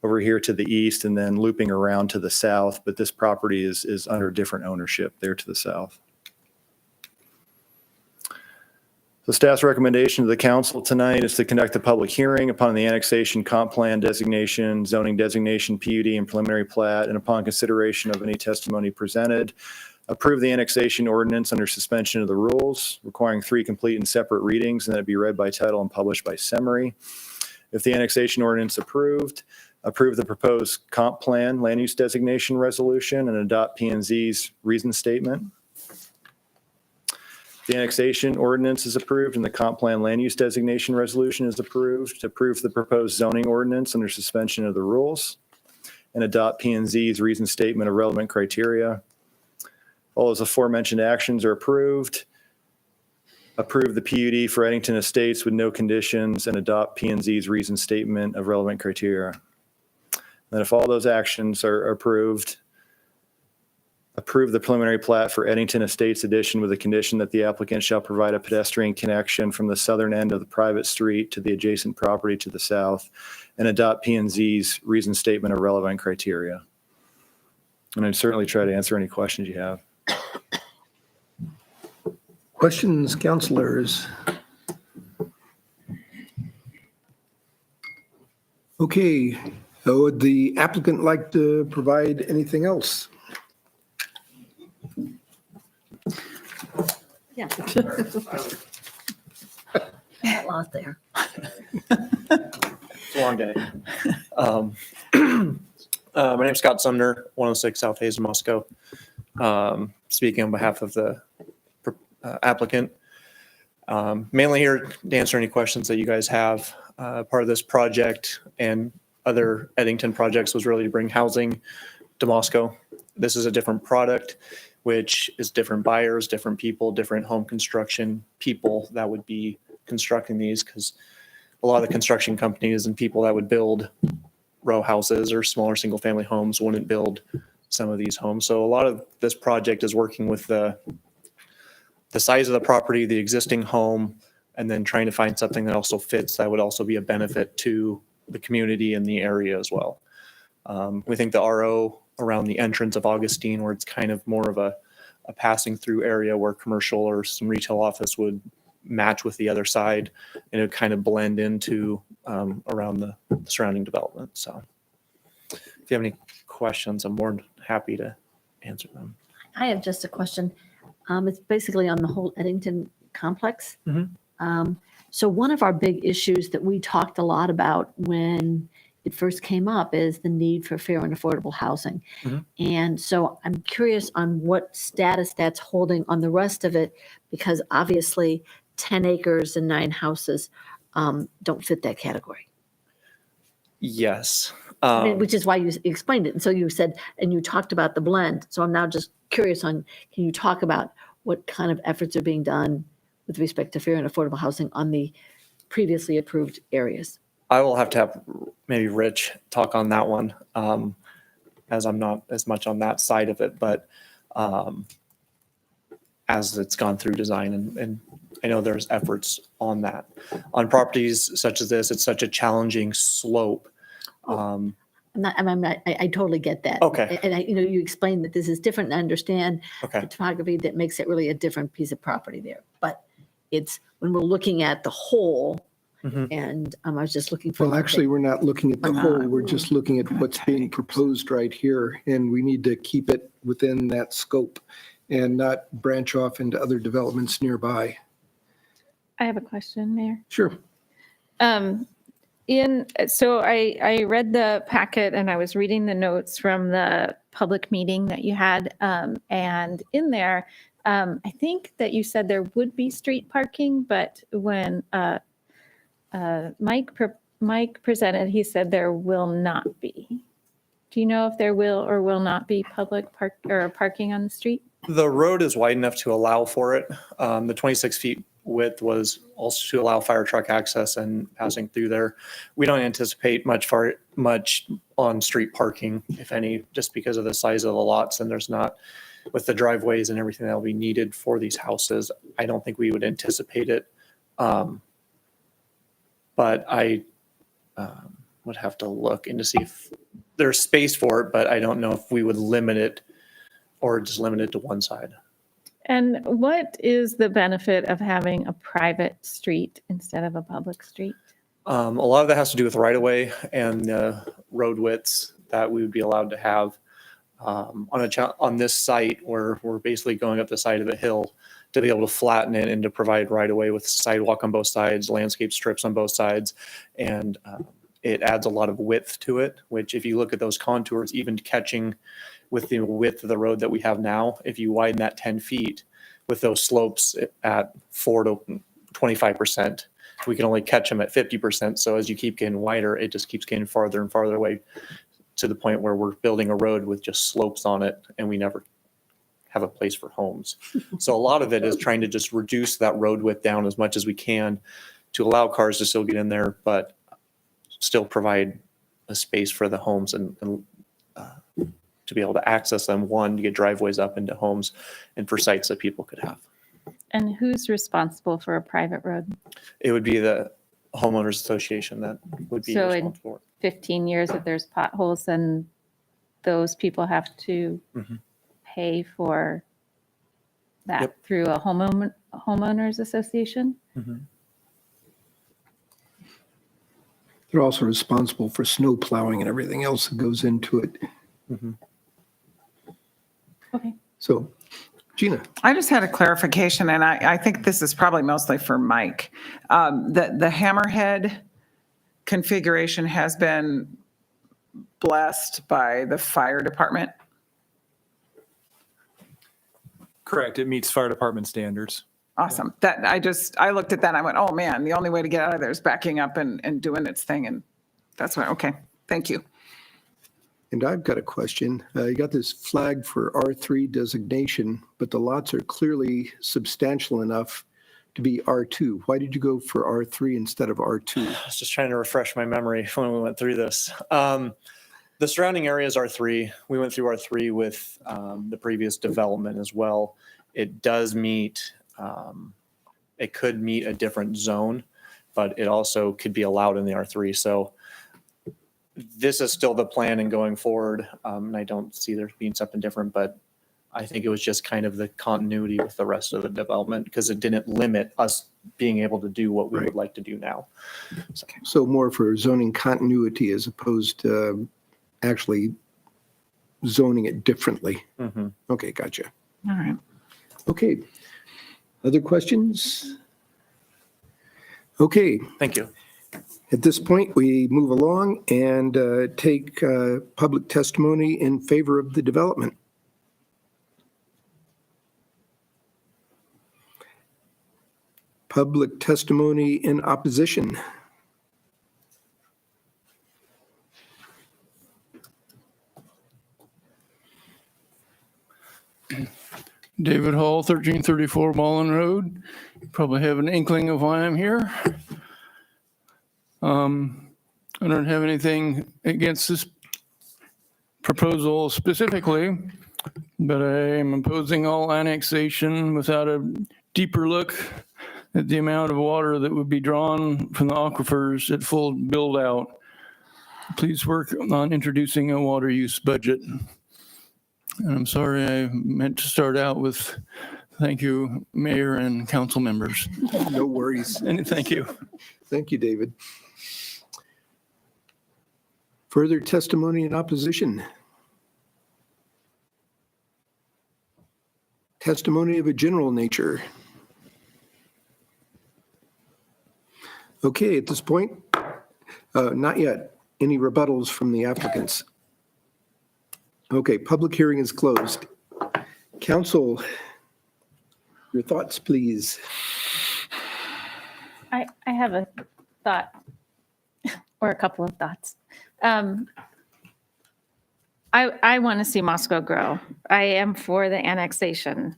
over here to the east and then looping around to the south, but this property is under different ownership there to the south. The staff's recommendation to the council tonight is to conduct a public hearing upon the annexation, comp plan designation, zoning designation, PUD, and preliminary plat, and upon consideration of any testimony presented, approve the annexation ordinance under suspension of the rules, requiring 3 complete and separate readings, and that it be read by title and published by summary. If the annexation ordinance approved, approve the proposed comp plan land use designation resolution and adopt P&Z's reason statement. The annexation ordinance is approved and the comp plan land use designation resolution is approved. Approve the proposed zoning ordinance under suspension of the rules and adopt P&Z's reason statement of relevant criteria. All those aforementioned actions are approved. Approve the PUD for Eddington Estates with no conditions and adopt P&Z's reason statement of relevant criteria. Then if all those actions are approved, approve the preliminary plat for Eddington Estates Edition with the condition that the applicant shall provide a pedestrian connection from the southern end of the private street to the adjacent property to the south and adopt P&Z's reason statement of relevant criteria. And I'd certainly try to answer any questions you have. Questions, councilors? Okay, would the applicant like to provide anything else? Yeah. A lot there. It's a long day. My name is Scott Sumner, 106 South Hayes, Moscow. Speaking on behalf of the applicant. Mainly here to answer any questions that you guys have. Part of this project and other Eddington projects was really to bring housing to Moscow. This is a different product, which is different buyers, different people, different home construction people that would be constructing these, because a lot of the construction companies and people that would build row houses or smaller single family homes wouldn't build some of these homes. So a lot of this project is working with the size of the property, the existing home, and then trying to find something that also fits that would also be a benefit to the community and the area as well. We think the RO around the entrance of Augustine, where it's kind of more of a passing through area where commercial or some retail office would match with the other side, and it would kind of blend into around the surrounding development. So if you have any questions, I'm more than happy to answer them. I have just a question. It's basically on the whole Eddington complex. So one of our big issues that we talked a lot about when it first came up is the need for fair and affordable housing. And so I'm curious on what status that's holding on the rest of it, because obviously 10 acres and 9 houses don't fit that category. Yes. I mean, which is why you explained it. And so you said, and you talked about the blend. So I'm now just curious on, can you talk about what kind of efforts are being done with respect to fair and affordable housing on the previously approved areas? I will have to have maybe Rich talk on that one, as I'm not as much on that side of it, but as it's gone through design, and I know there's efforts on that. On properties such as this, it's such a challenging slope. I totally get that. Okay. And you explained that this is different, and I understand Okay. the topography that makes it really a different piece of property there. But it's when we're looking at the whole, and I was just looking for. Well, actually, we're not looking at the whole. We're just looking at what's being proposed right here. And we need to keep it within that scope and not branch off into other developments nearby. I have a question, Mayor. Sure. So I read the packet and I was reading the notes from the public meeting that you had. And in there, I think that you said there would be street parking, but when Mike presented, he said there will not be. Do you know if there will or will not be public parking on the street? The road is wide enough to allow for it. The 26 feet width was also to allow fire truck access and passing through there. We don't anticipate much on street parking, if any, just because of the size of the lots, and there's not, with the driveways and everything that will be needed for these houses, I don't think we would anticipate it. But I would have to look into see if there's space for it, but I don't know if we would limit it or just limit it to one side. And what is the benefit of having a private street instead of a public street? A lot of that has to do with right of way and road widths that we would be allowed to have on this site where we're basically going up the side of a hill to be able to flatten it and to provide right of way with sidewalk on both sides, landscape strips on both sides. And it adds a lot of width to it, which if you look at those contours, even catching with the width of the road that we have now, if you widen that 10 feet with those slopes at 4 to 25%, we can only catch them at 50%. So as you keep getting wider, it just keeps getting farther and farther away to the point where we're building a road with just slopes on it and we never have a place for homes. So a lot of it is trying to just reduce that road width down as much as we can to allow cars to still get in there, but still provide a space for the homes and to be able to access them, one, to get driveways up into homes and for sites that people could have. And who's responsible for a private road? It would be the homeowners association that would be So responsible. in 15 years, if there's potholes, then those people have to pay for that through a homeowners association? They're also responsible for snow plowing and everything else that goes into it. Okay. So, Gina. I just had a clarification, and I think this is probably mostly for Mike. The hammerhead configuration has been blessed by the fire department. Correct. It meets fire department standards. Awesome. That I looked at that and I went, oh man, the only way to get out of there is backing up and doing its thing. And that's what, okay. Thank you. And I've got a question. You got this flag for R3 designation, but the lots are clearly substantial enough to be R2. Why did you go for R3 instead of R2? I was just trying to refresh my memory when we went through this. The surrounding areas are R3. We went through R3 with the previous development as well. It does meet, it could meet a different zone, but it also could be allowed in the R3. So this is still the plan and going forward. And I don't see there being something different, but I think it was just kind of the continuity with the rest of the development because it didn't limit us being able to do what we would like to do now. So more for zoning continuity as opposed to actually zoning it differently. Mhm. Okay, gotcha. All right. Okay. Other questions? Okay. Thank you. At this point, we move along and take public testimony in favor of the development. Public testimony in opposition. David Hall, 1334 Mullen Road. You probably have an inkling of why I'm here. I don't have anything against this proposal specifically, but I am opposing all annexation without a deeper look at the amount of water that would be drawn from the aquifers at full build out. Please work on introducing a water use budget. And I'm sorry, I meant to start out with thank you, Mayor and council members. No worries. And thank you. Thank you, David. Further testimony in opposition. Testimony of a general nature. Okay, at this point, not yet. Any rebuttals from the applicants? Okay, public hearing is closed. Council, your thoughts, please. I have a thought or a couple of thoughts. I want to see Moscow grow. I am for the annexation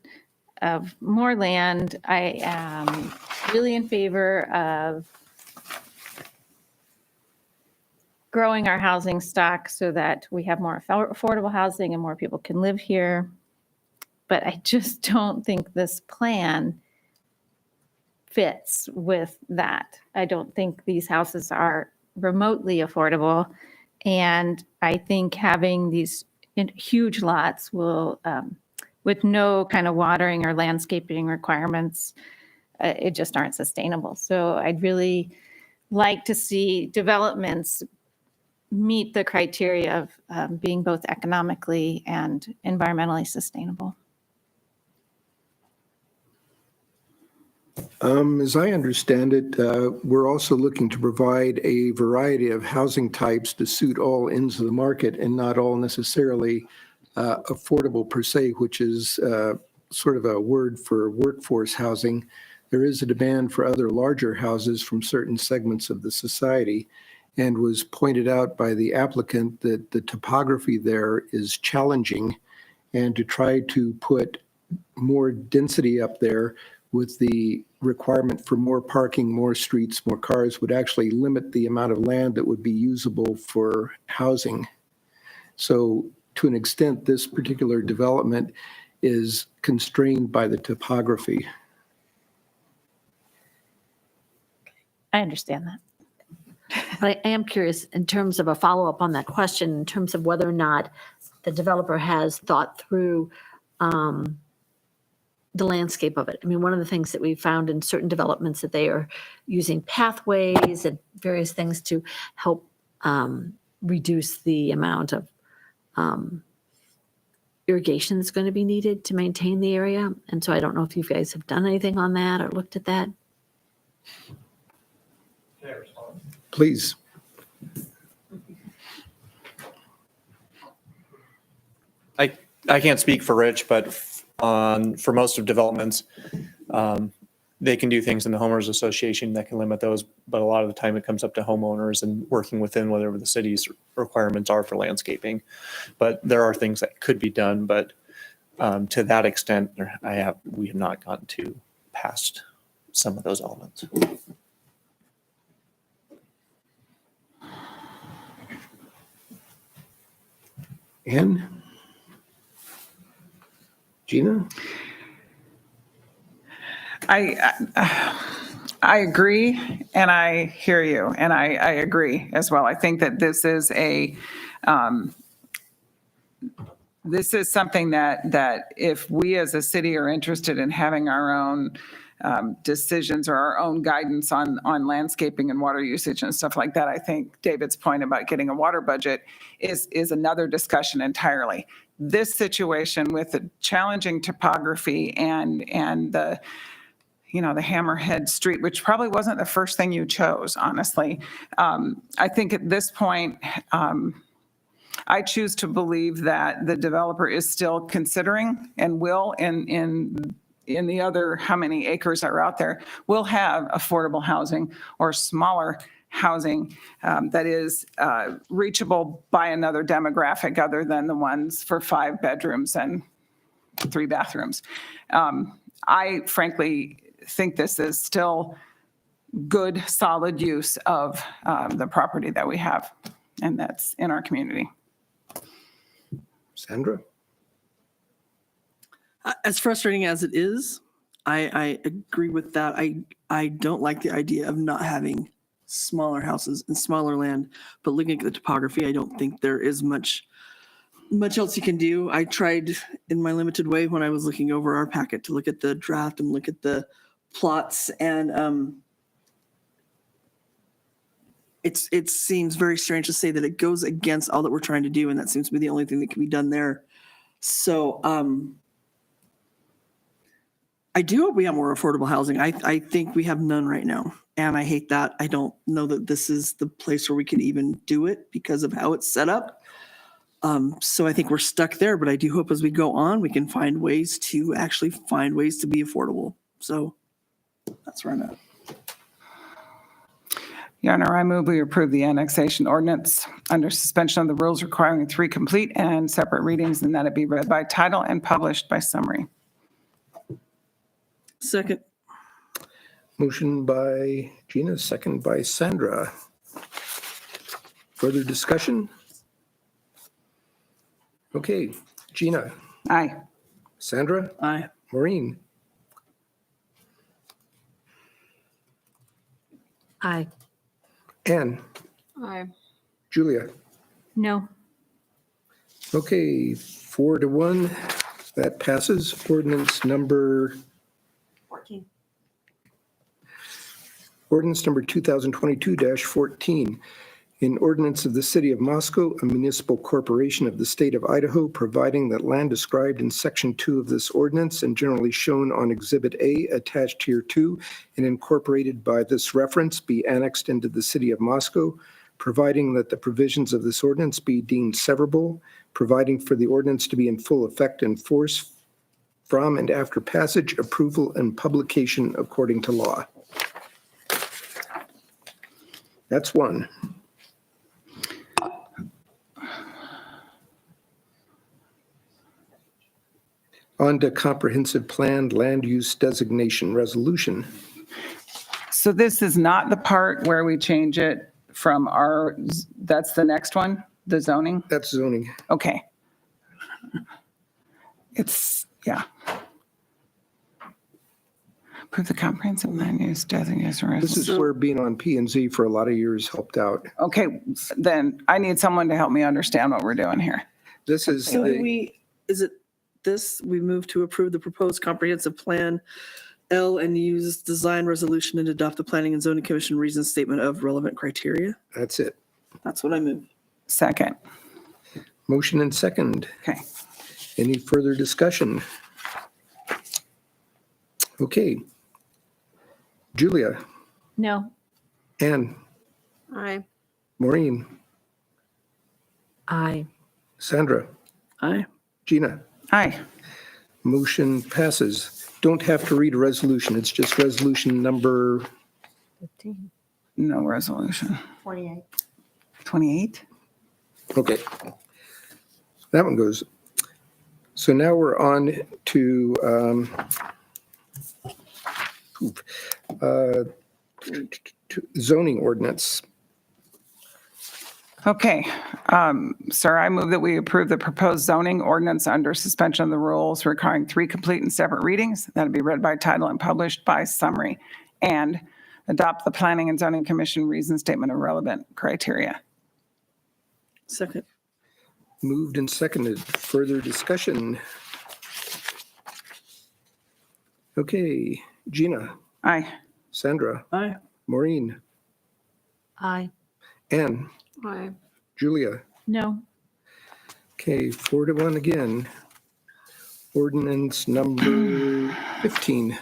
of more land. I am really in favor of growing our housing stock so that we have more affordable housing and more people can live here. But I just don't think this plan fits with that. I don't think these houses are remotely affordable. And I think having these huge lots will, with no kind of watering or landscaping requirements, it just aren't sustainable. So I'd really like to see developments meet the criteria of being both economically and environmentally sustainable. As I understand it, we're also looking to provide a variety of housing types to suit all ends of the market and not all necessarily affordable per se, which is sort of a word for workforce housing. There is a demand for other larger houses from certain segments of the society, and was pointed out by the applicant that the topography there is challenging, and to try to put more density up there with the requirement for more parking, more streets, more cars would actually limit the amount of land that would be usable for housing. So to an extent, this particular development is constrained by the topography. I understand that. But I am curious in terms of a follow-up on that question, in terms of whether or not the developer has thought through the landscape of it. I mean, one of the things that we found in certain developments that they are using pathways and various things to help reduce the amount of irrigation that's going to be needed to maintain the area. And so I don't know if you guys have done anything on that or looked at that. Please. I can't speak for Rich, but for most of developments, they can do things in the homeowners association that can limit those, but a lot of the time it comes up to homeowners and working within whatever the city's requirements are for landscaping. But there are things that could be done, but to that extent, we have not gotten to past some of those elements. Ann? Gina? I agree, and I hear you, and I agree as well. I think that this is something that if we as a city are interested in having our own decisions or our own guidance on landscaping and water usage and stuff like that, I think David's point about getting a water budget is another discussion entirely. This situation with the challenging topography and the the Hammerhead Street, which probably wasn't the first thing you chose, honestly. I think at this point, I choose to believe that the developer is still considering and will, in the other how many acres are out there, will have affordable housing or smaller housing that is reachable by another demographic other than the ones for 5 bedrooms and 3 bathrooms. I frankly think this is still good, solid use of the property that we have, and that's in our community. Sandra? As frustrating as it is, I agree with that. I don't like the idea of not having smaller houses and smaller land, but looking at the topography, I don't think there is much else you can do. I tried in my limited way when I was looking over our packet to look at the draft and look at the plots, and it seems very strange to say that it goes against all that we're trying to do, and that seems to be the only thing that can be done there. So I do hope we have more affordable housing. I think we have none right now, and I hate that. I don't know that this is the place where we can even do it because of how it's set up. So I think we're stuck there, but I do hope as we go on, we can find ways to be affordable. So that's where I'm at. Your Honor, I move we approve the annexation ordinance under suspension of the rules requiring 3 complete and separate readings, and that it be read by title and published by summary. Second. Motion by Gina, second by Sandra. Further discussion? Okay, Gina. Aye. Sandra? Aye. Maureen? Aye. Ann? Aye. Julia? No. Okay, 4-1, that passes. Ordinance number 14. Ordinance number 2022-14. An ordinance of the City of Moscow, a municipal corporation of the state of Idaho, providing that land described in Section 2 of this ordinance and generally shown on Exhibit A attached here to and incorporated by this reference be annexed into the City of Moscow, providing that the provisions of this ordinance be deemed severable, providing for the ordinance to be in full effect and force from and after passage, approval, and publication according to law. That's one. On to comprehensive plan land use designation resolution. So this is not the part where we change it from that's the next one, the zoning? That's zoning. Okay. Yeah. Approve the comprehensive land use designation This is resolution. where being on P and Z for a lot of years helped out. Okay, then I need someone to help me understand what we're doing here. This is So the, we move to approve the proposed comprehensive plan L and use design resolution and adopt the Planning and Zoning Commission reason statement of relevant criteria. that's it. That's what I move. Second. Motion and second. Okay. Any further discussion? Okay. Julia, No. Ann, Aye. Maureen, Aye. Sandra, Aye. Gina. Aye. Motion passes. don't have to read a resolution. It's just resolution number, 15, No resolution. 28. 28? okay. That one goes. So now we're on to zoning ordinance. Okay, sir, I move that we approve the proposed zoning ordinance under suspension of the rules requiring 3 complete and separate readings that'll be read by title and published by summary, and adopt the Planning and Zoning Commission reason statement of relevant criteria. Second. Moved and seconded. Further discussion? Okay, Gina, Aye. Sandra, Aye. Maureen, Aye. Ann, Aye. Julia. No. Okay, 4-1 again. Ordinance number 15.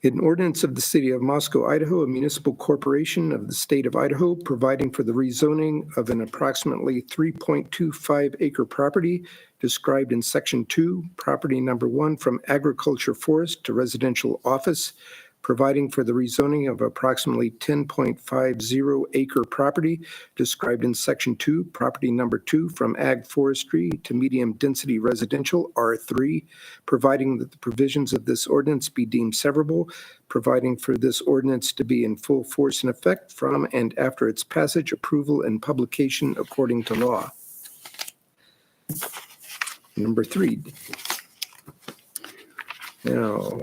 An ordinance of the City of Moscow, Idaho, a municipal corporation of the state of Idaho, providing for the rezoning of an approximately 3.25 acre property described in Section 2, property number 1, from agriculture forest to residential office, providing for the rezoning of approximately 10.50 acre property described in Section 2, property number 2, from ag forestry to medium density residential, R3, providing that the provisions of this ordinance be deemed severable, providing for this ordinance to be in full force and effect from and after its passage, approval, and publication according to law. Number 3. Now,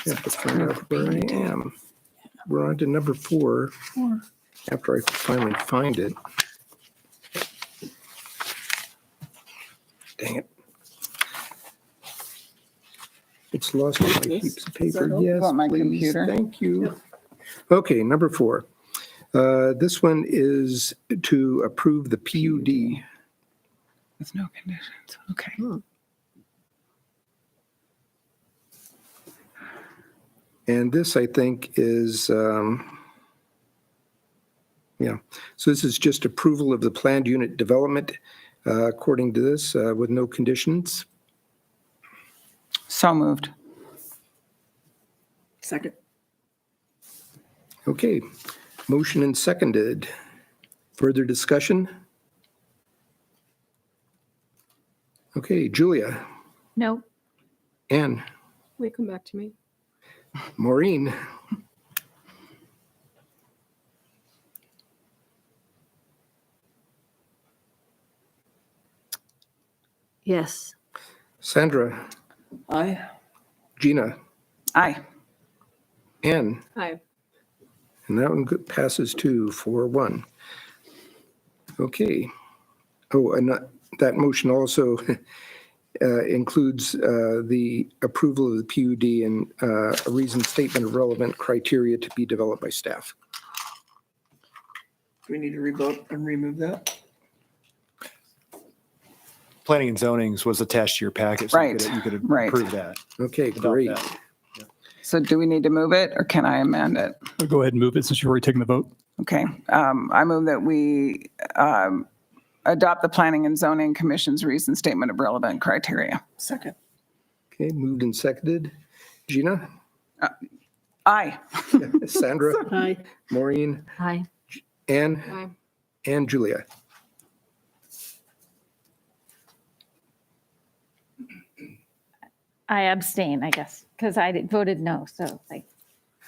I have to find out where I am. We're on to number 4. After I finally find it. Dang it. It's lost in my heaps of paper. Yes, On my please. computer. Thank you. Okay, number 4. This one is to approve the PUD. With no conditions. Okay. And this, I think, is, yeah. So this is just approval of the planned unit development, according to this, with no conditions. So moved. Second. Okay, motion and seconded. Further discussion? Okay, Julia, No. Ann, Wait, come back to me. Maureen, Yes. Sandra, Aye. Gina, Aye. Ann, Aye. and that one passes to 4-1. Okay. Oh, and that motion also includes the approval of the PUD and a reasoned statement of relevant criteria to be developed by staff. Do we need to revote and remove that? Planning and zonings was attached to your packet, so Right, you could right. approve that. Okay, adopt great. that. So do we need to move it or can I amend it? I'll go ahead and move it since you've already taken the vote. Okay. I move that we adopt the Planning and Zoning Commission's reasoned statement of relevant criteria. Second. Okay, moved and seconded. Gina, Aye. Sandra, Aye. Maureen, Aye. Ann, Aye. and Julia. I abstain, I guess, because I voted no. So like,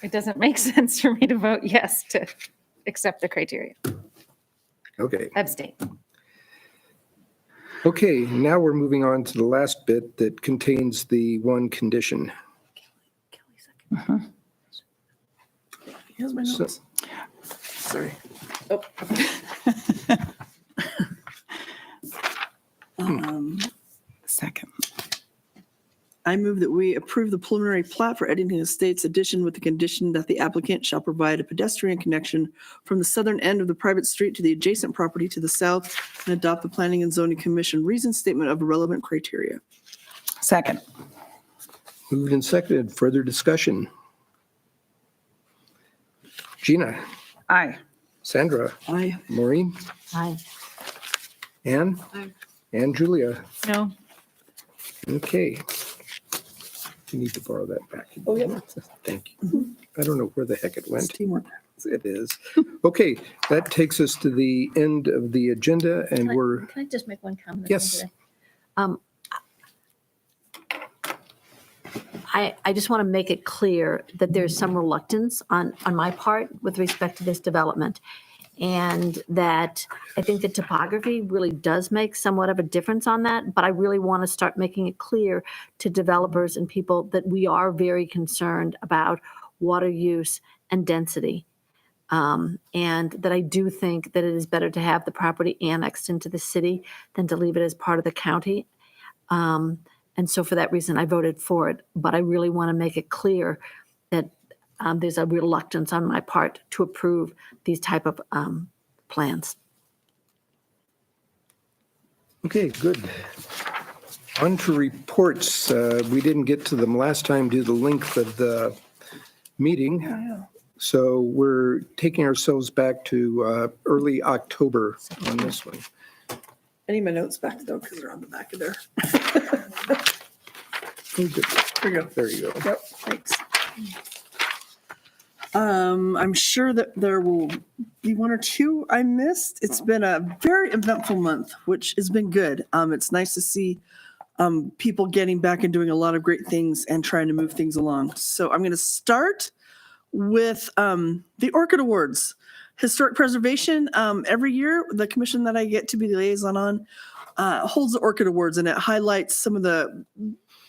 it doesn't make sense for me to vote yes to accept the criteria. Okay. Abstain. Okay, now we're moving on to the last bit that contains the one condition. Here's my So- notes. Sorry. Oh. Second. I move that we approve the preliminary plat for Eddington Estates addition with the condition that the applicant shall provide a pedestrian connection from the southern end of the private street to the adjacent property to the south and adopt the Planning and Zoning Commission reasoned statement of relevant criteria. Second. Moved and seconded. Further discussion? Gina, Aye. Sandra, Aye. Maureen, Aye. Ann? Aye. And Julia? No. Okay. You need to borrow that back. Oh, yeah. Thank you. I don't know where the heck it It's went. teamwork. It is. Okay, that takes us to the end of the agenda and we're, Can I just make one comment? Yes. today? I just want to make it clear that there's some reluctance on my part with respect to this development. And that I think the topography really does make somewhat of a difference on that. But I really want to start making it clear to developers and people that we are very concerned about water use and density. And that I do think that it is better to have the property annexed into the city than to leave it as part of the county. And so for that reason, I voted for it. But I really want to make it clear that there's a reluctance on my part to approve these type of plans. okay, good. On to reports. We didn't get to them last time due to the length of the meeting. So we're taking ourselves back to early October on this one. I need my notes back though, because they're on the back of there. Oh, good. There you go. There you go. Yep, thanks. I'm sure that there will be one or two I missed. It's been a very eventful month, which has been good. It's nice to see people getting back and doing a lot of great things and trying to move things along. So I'm going to start with the Orchid Awards. Historic Preservation, every year, the commission that I get to be the liaison on holds the Orchid Awards, and it highlights some of the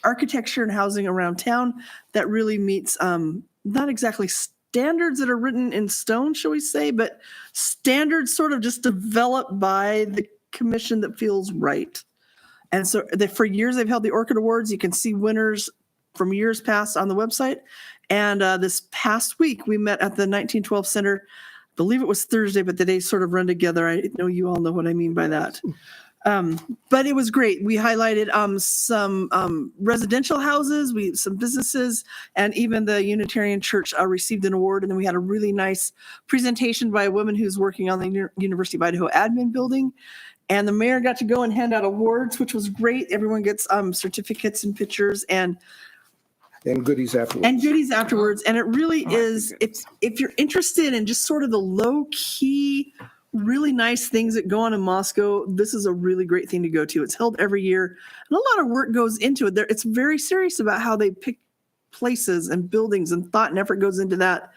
architecture and housing around town that really meets not exactly standards that are written in stone, shall we say, but standards sort of just developed by the commission that feels right. And so for years, they've held the Orchid Awards. You can see winners from years past on the website. And this past week, we met at the 1912 Center. I believe it was Thursday, but the days sort of run together. I know you all know what I mean by that. But it was great. We highlighted some residential houses, some businesses, and even the Unitarian Church received an award. And then we had a really nice presentation by a woman who's working on the University of Idaho admin building. And the mayor got to go and hand out awards, which was great. Everyone gets certificates and pictures and goodies afterwards. And it really is, if you're interested in just sort of the low key, really nice things that go on in Moscow, this is a really great thing to go to. It's held every year, and a lot of work goes into it. It's very serious about how they pick places and buildings, and thought and effort goes into that.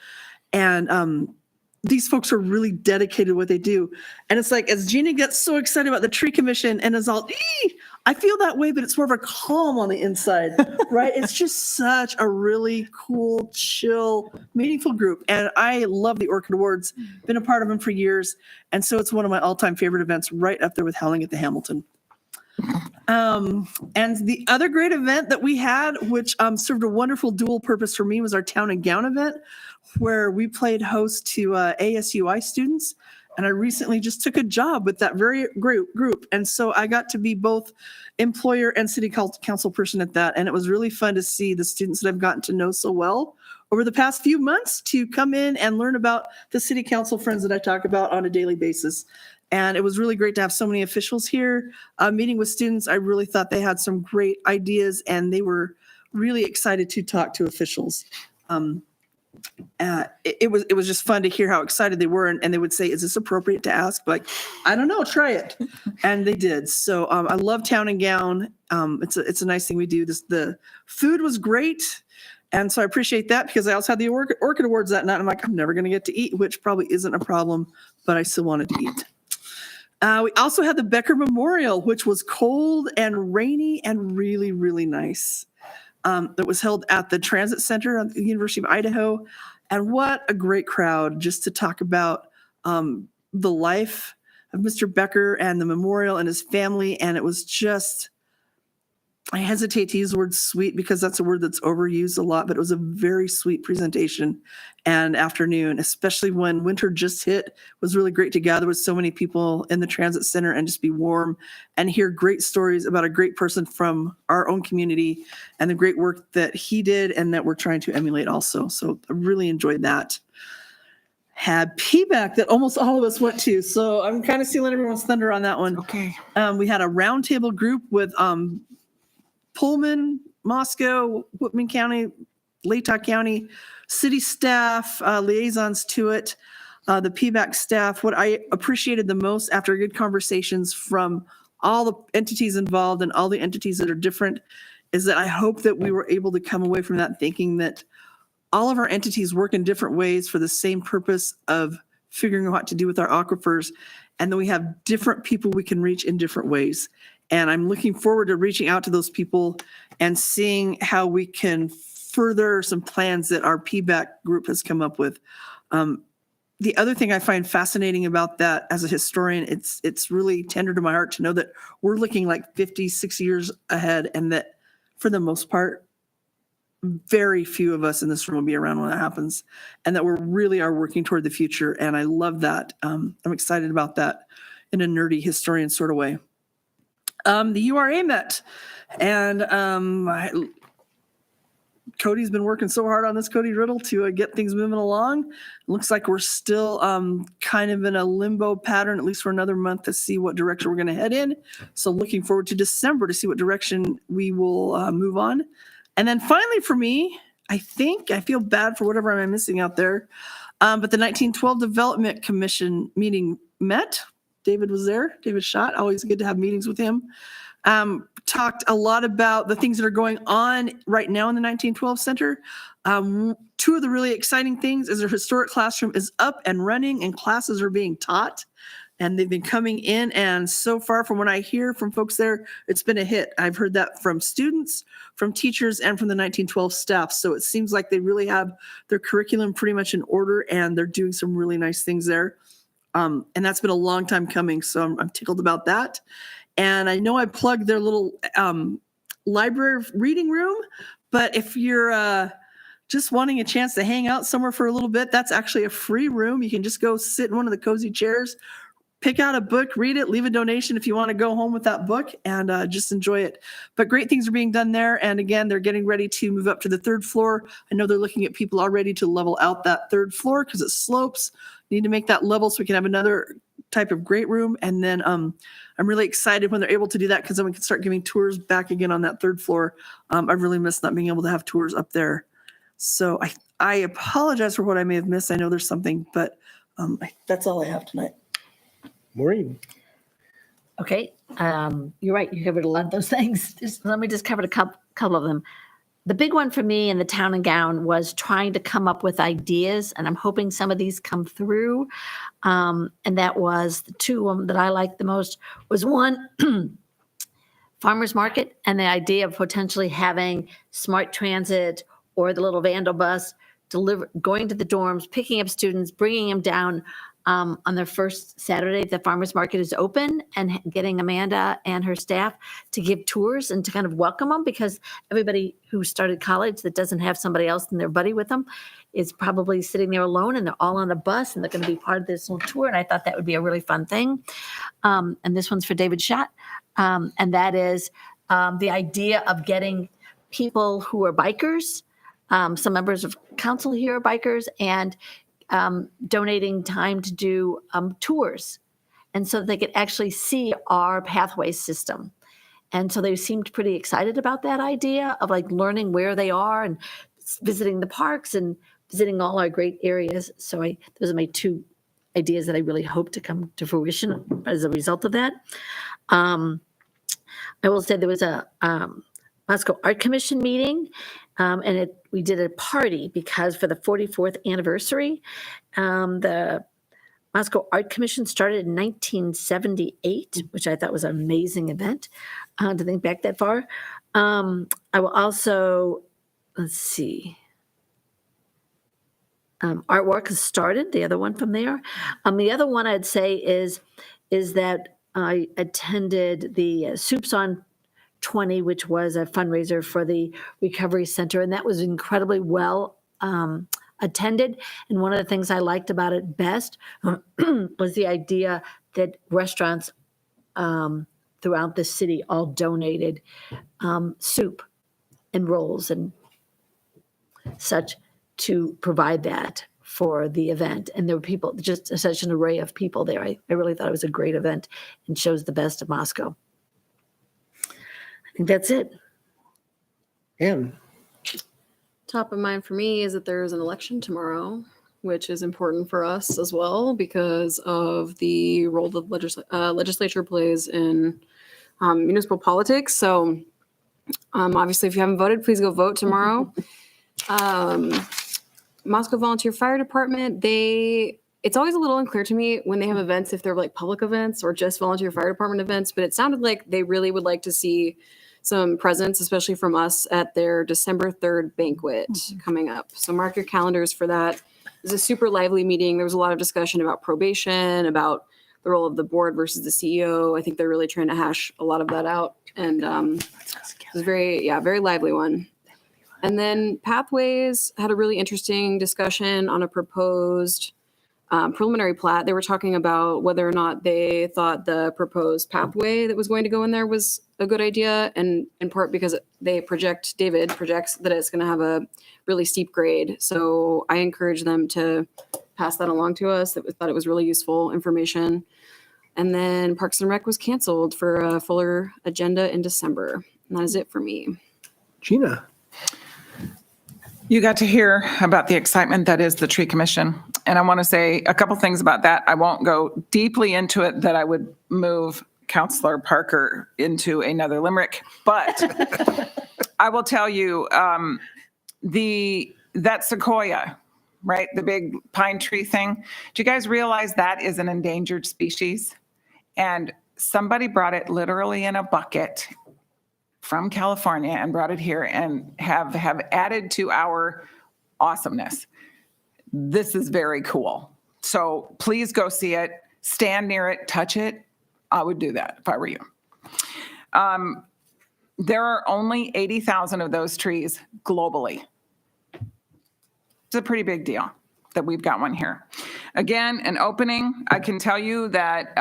And these folks are really dedicated to what they do. And it's like, as Jeannie gets so excited about the tree commission and is all, I feel that way, but it's more of a calm on the inside, right? It's just such a really cool, chill, meaningful group. And I love the Orchid Awards, been a part of them for years. And so it's one of my all-time favorite events, right up there with Howling at the Hamilton. And the other great event that we had, which served a wonderful dual purpose for me, was our Town and Gown event, where we played host to ASUI students. And I recently just took a job with that very group. And so I got to be both employer and city council person at that. And it was really fun to see the students that I've gotten to know so well over the past few months to come in and learn about the city council friends that I talk about on a daily basis. And it was really great to have so many officials here meeting with students. I really thought they had some great ideas, and they were really excited to talk to officials. It was just fun to hear how excited they were, and they would say, "Is this appropriate to ask?" Like, I don't know, try it, and they did. So I love Town and Gown. It's a nice thing we do. The food was great, and so I appreciate that, because I also had the Orchid Awards that night. I'm like, I'm never going to get to eat, which probably isn't a problem, but I still wanted to eat. We also had the Becker Memorial, which was cold and rainy and really, really nice. That was held at the Transit Center at the University of Idaho. And what a great crowd just to talk about the life of Mr. Becker and the memorial and his family. And it was just, I hesitate to use the word sweet because that's a word that's overused a lot, but it was a very sweet presentation and afternoon, especially when winter just hit. It was really great to gather with so many people in the Transit Center and just be warm and hear great stories about a great person from our own community and the great work that he did and that we're trying to emulate also. So I really enjoyed that. had PBAC that almost all of us went to. So I'm kind of stealing everyone's thunder on that one. Okay. We had a roundtable group with Pullman, Moscow, Whitman County, Latah County, city staff, liaisons to it, the PBAC staff. What I appreciated the most after good conversations from all the entities involved and all the entities that are different is that I hope that we were able to come away from that thinking that all of our entities work in different ways for the same purpose of figuring out what to do with our aquifers, and then we have different people we can reach in different ways. And I'm looking forward to reaching out to those people and seeing how we can further some plans that our PBAC group has come up with. The other thing I find fascinating about that as a historian, it's really tender to my heart to know that we're looking like 50, 60 years ahead, and that for the most part, very few of us in this room will be around when that happens, and that we really are working toward the future. And I love that. I'm excited about that in a nerdy historian sort of way. The URA met, and Cody's been working so hard on this, Cody Riddle, to get things moving along. It looks like we're still kind of in a limbo pattern, at least for another month, to see what direction we're going to head in. So looking forward to December to see what direction we will move on. And then finally for me, I feel bad for whatever I'm missing out there, but the 1912 Development Commission meeting met. David was there, David Schott, always good to have meetings with him. Talked a lot about the things that are going on right now in the 1912 Center. Two of the really exciting things is our historic classroom is up and running and classes are being taught. And they've been coming in, and so far from what I hear from folks there, it's been a hit. I've heard that from students, from teachers, and from the 1912 staff. So it seems like they really have their curriculum pretty much in order, and they're doing some really nice things there. And that's been a long time coming, so I'm tickled about that. And I know I plugged their little library reading room, but if you're just wanting a chance to hang out somewhere for a little bit, that's actually a free room. You can just go sit in one of the cozy chairs, pick out a book, read it, leave a donation if you want to go home with that book, and just enjoy it. But great things are being done there. And again, they're getting ready to move up to the third floor. I know they're looking at people already to level out that third floor because it slopes. Need to make that level so we can have another type of great room. And then I'm really excited when they're able to do that, because then we can start giving tours back again on that third floor. I've really missed not being able to have tours up there. So I apologize for what I may have missed. I know there's something, but that's all I have tonight. Maureen. Okay, you're right. You covered a lot of those things. Let me just cover a couple of them. The big one for me in the town and gown was trying to come up with ideas, and I'm hoping some of these come through. And that was the two of them that I liked the most was one, farmer's market, and the idea of potentially having smart transit or the little Vandal bus going to the dorms, picking up students, bringing them down on their first Saturday the farmer's market is open, and getting Amanda and her staff to give tours and to kind of welcome them, because everybody who started college that doesn't have somebody else and their buddy with them is probably sitting there alone, and they're all on a bus and they're going to be part of this little tour. And I thought that would be a really fun thing. And this one's for David Schott. And that is the idea of getting people who are bikers, some members of council here are bikers, and donating time to do tours, and so they could actually see our pathway system. And so they seemed pretty excited about that idea of like learning where they are and visiting the parks and visiting all our great areas. So those are my two ideas that I really hope to come to fruition as a result of that. I will say there was a Moscow Art Commission meeting, and we did a party because for the 44th anniversary, the Moscow Art Commission started in 1978, which I thought was an amazing event to think back that far. I will also, let's see, Artwork has started, the other one from there. The other one I'd say is that I attended the Soups on 20, which was a fundraiser for the Recovery Center, and that was incredibly well attended. And one of the things I liked about it best was the idea that restaurants throughout the city all donated soup and rolls and such to provide that for the event. And there were people, just such an array of people there. I really thought it was a great event and shows the best of Moscow. I think that's it. Ann, Top of mind for me is that there's an election tomorrow, which is important for us as well because of the role that legislature plays in municipal politics. So obviously, if you haven't voted, please go vote tomorrow. Moscow Volunteer Fire Department, it's always a little unclear to me when they have events, if they're like public events or just volunteer fire department events, but it sounded like they really would like to see some presence, especially from us at their December 3rd banquet coming up. So mark your calendars for that. It was a super lively meeting. There was a lot of discussion about probation, about the role of the board versus the CEO. I think they're really trying to hash a lot of that out. And it was very lively one. And then Pathways had a really interesting discussion on a proposed preliminary plat. They were talking about whether or not they thought the proposed pathway that was going to go in there was a good idea, and in part because David projects that it's going to have a really steep grade. So I encourage them to pass that along to us. That thought it was really useful information. And then Parks and Rec was canceled for a fuller agenda in December. And that is it for me. Gina. You got to hear about the excitement that is the Tree Commission. And I want to say a couple things about that. I won't go deeply into it, that I would move Councilor Parker into another limerick. But I will tell you, that sequoia, right? The big pine tree thing. Do you guys realize that is an endangered species? And somebody brought it literally in a bucket from California and brought it here and have added to our awesomeness. This is very cool. So please go see it, stand near it, touch it. I would do that if I were you. There are only 80,000 of those trees globally. It's a pretty big deal that we've got one here. Again, an opening, I can tell you that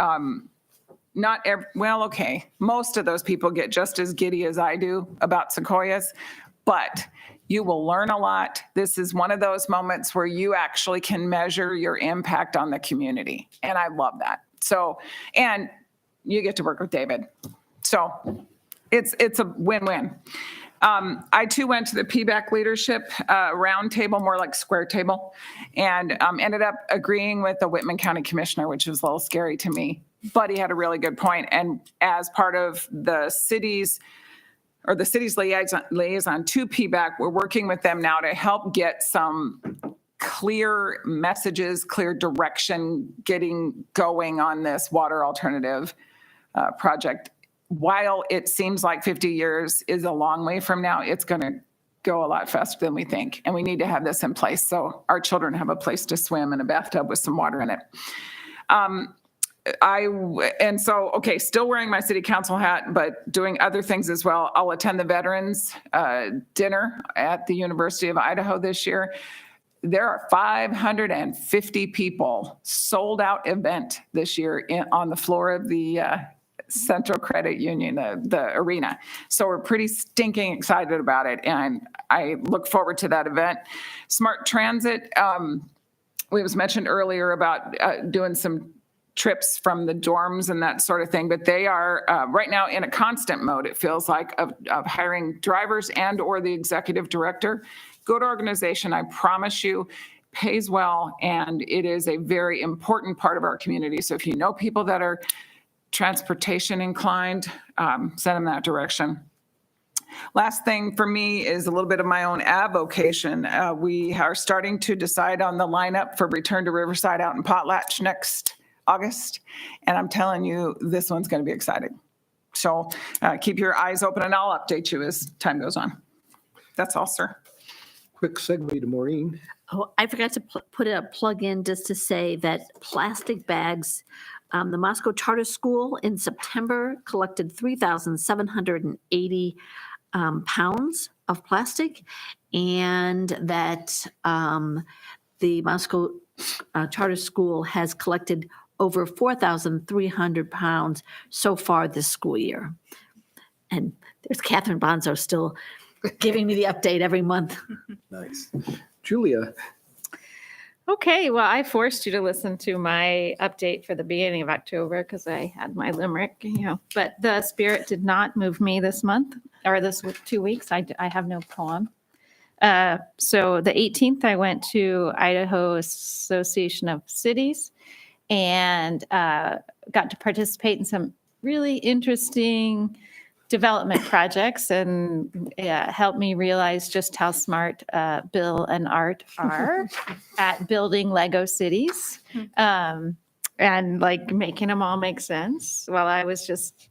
most of those people get just as giddy as I do about sequoias, but you will learn a lot. This is one of those moments where you actually can measure your impact on the community. And I love that. So, and you get to work with David. So it's a win-win. I too went to the PBAC leadership roundtable, more like square table, and ended up agreeing with the Whitman County Commissioner, which was a little scary to me, but he had a really good point. And as part of the city's liaison to PBAC, we're working with them now to help get some clear messages, clear direction getting going on this water alternative project. While it seems like 50 years is a long way from now, it's going to go a lot faster than we think. And we need to have this in place so our children have a place to swim in a bathtub with some water in it. Still wearing my city council hat, but doing other things as well. I'll attend the Veterans Dinner at the University of Idaho this year. There are 550 people, sold out event this year on the floor of the Central Credit Union, the arena. So we're pretty stinking excited about it. And I look forward to that event. Smart Transit, it was mentioned earlier about doing some trips from the dorms and that sort of thing, but they are right now in a constant mode, it feels like, of hiring drivers and or the executive director. Good organization, I promise you, pays well, and it is a very important part of our community. So if you know people that are transportation inclined, send them that direction. Last thing for me is a little bit of my own avocation. We are starting to decide on the lineup for Return to Riverside out in Potlatch next August. And I'm telling you, this one's going to be exciting. So keep your eyes open and I'll update you as time goes on. That's all, sir. Quick segue to Maureen. Oh, I forgot to put a plug in just to say that plastic bags, the Moscow Charter School in September collected 3,780 pounds of plastic, and that the Moscow Charter School has collected over 4,300 pounds so far this school year. And there's Catherine Bonzo still giving me the update every month. Nice. Julia. Okay, well, I forced you to listen to my update for the beginning of October because I had my limerick, but the spirit did not move me this month or this 2 weeks. I have no poem. So the 18th, I went to Idaho Association of Cities and got to participate in some really interesting development projects and helped me realize just how smart Bill and Art are at building Lego cities and like making them all make sense while I was just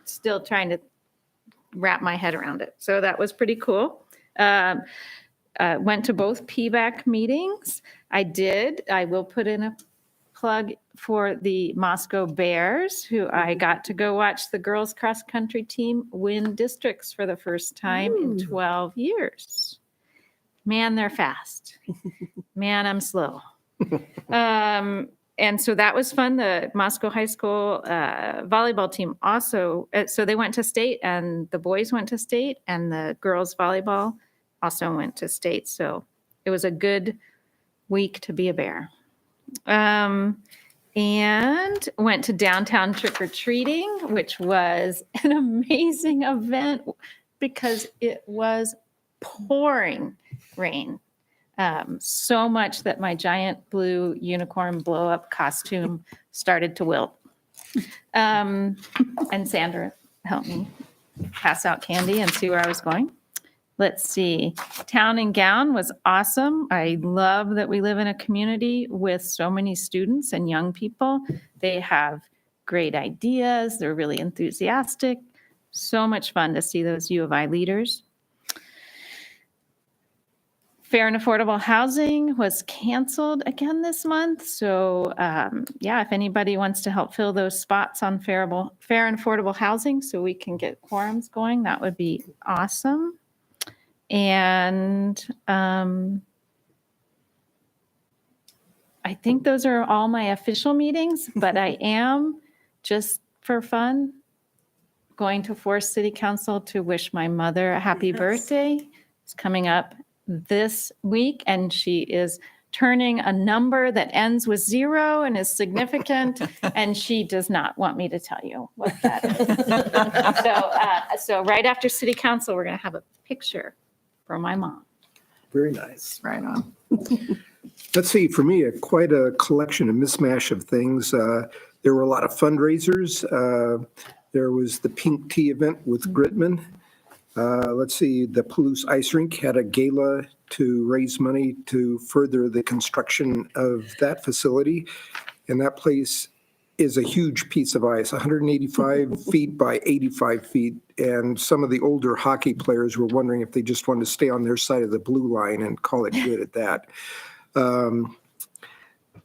still trying to wrap my head around it. So that was pretty cool. Went to both PBAC meetings. I will put in a plug for the Moscow Bears, who I got to go watch the girls cross country team win districts for the first time in 12 years. Man, they're fast. Man, I'm slow. And so that was fun. The Moscow High School volleyball team also, so they went to state and the boys went to state and the girls volleyball also went to state. So it was a good week to be a Bear. And went to downtown trick-or-treating, which was an amazing event because it was pouring rain. So much that my giant blue unicorn blow-up costume started to wilt. And Sandra helped me pass out candy and see where I was going. Let's see. Town and Gown was awesome. I love that we live in a community with so many students and young people. They have great ideas. They're really enthusiastic. So much fun to see those U of I leaders. Fair and affordable housing was canceled again this month. So if anybody wants to help fill those spots on fair and affordable housing so we can get quorums going, that would be awesome. And I think those are all my official meetings, but I am, just for fun, going to force City Council to wish my mother a happy birthday. It's coming up this week, and she is turning a number that ends with 0 and is significant, and she does not want me to tell you what that is. So right after City Council, we're going to have a picture for my mom. Very nice. Right on. Let's see, for me, quite a collection, a mismatch of things. There were a lot of fundraisers. There was the Pink Tea event with Gritman. Let's see, the Palouse Ice Rink had a gala to raise money to further the construction of that facility. And that place is a huge piece of ice, 185 feet by 85 feet. And some of the older hockey players were wondering if they just wanted to stay on their side of the blue line and call it good at that.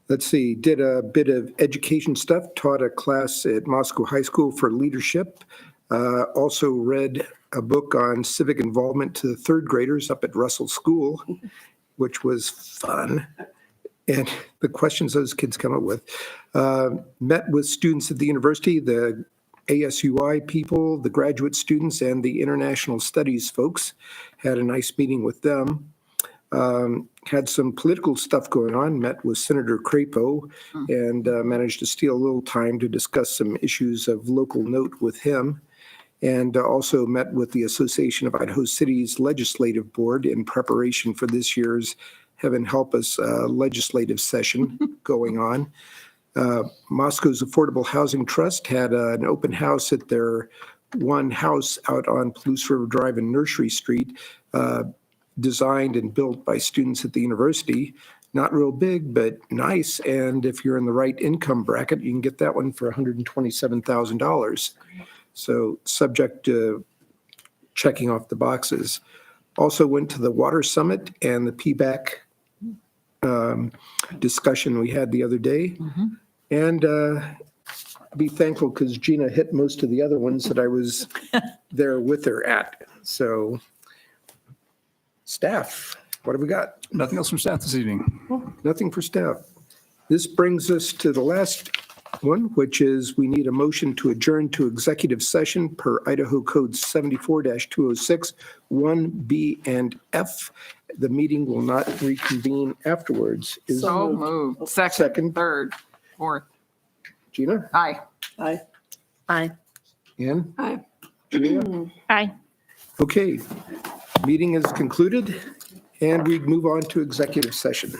Let's see, did a bit of education stuff, taught a class at Moscow High School for leadership. Also read a book on civic involvement to the third graders up at Russell School, which was fun. And the questions those kids come up with. Met with students at the university, the ASUI people, the graduate students, and the international studies folks. Had a nice meeting with them. Had some political stuff going on, met with Senator Crapo and managed to steal a little time to discuss some issues of local note with him. And also met with the Association of Idaho Cities Legislative Board in preparation for this year's Heaven Help Us legislative session going on. Moscow's Affordable Housing Trust had an open house at their one house out on Palouse River Drive and Nursery Street, designed and built by students at the university. Not real big, but nice. And if you're in the right income bracket, you can get that one for $127,000. So subject to checking off the boxes. Also went to the Water Summit and the PBAC discussion we had the other day. And be thankful because Gina hit most of the other ones that I was there with her at. So staff, what have we got? Nothing else from staff this evening. Nothing for staff. This brings us to the last one, which is we need a motion to adjourn to executive session per Idaho Code 74-206, 1B and F the meeting will not reconvene afterwards. Is So moved. Second, Second. third, fourth. Gina? Aye. Aye. Aye. Ann? Aye. Julia? Aye. Okay, meeting is concluded, and we move on to executive session.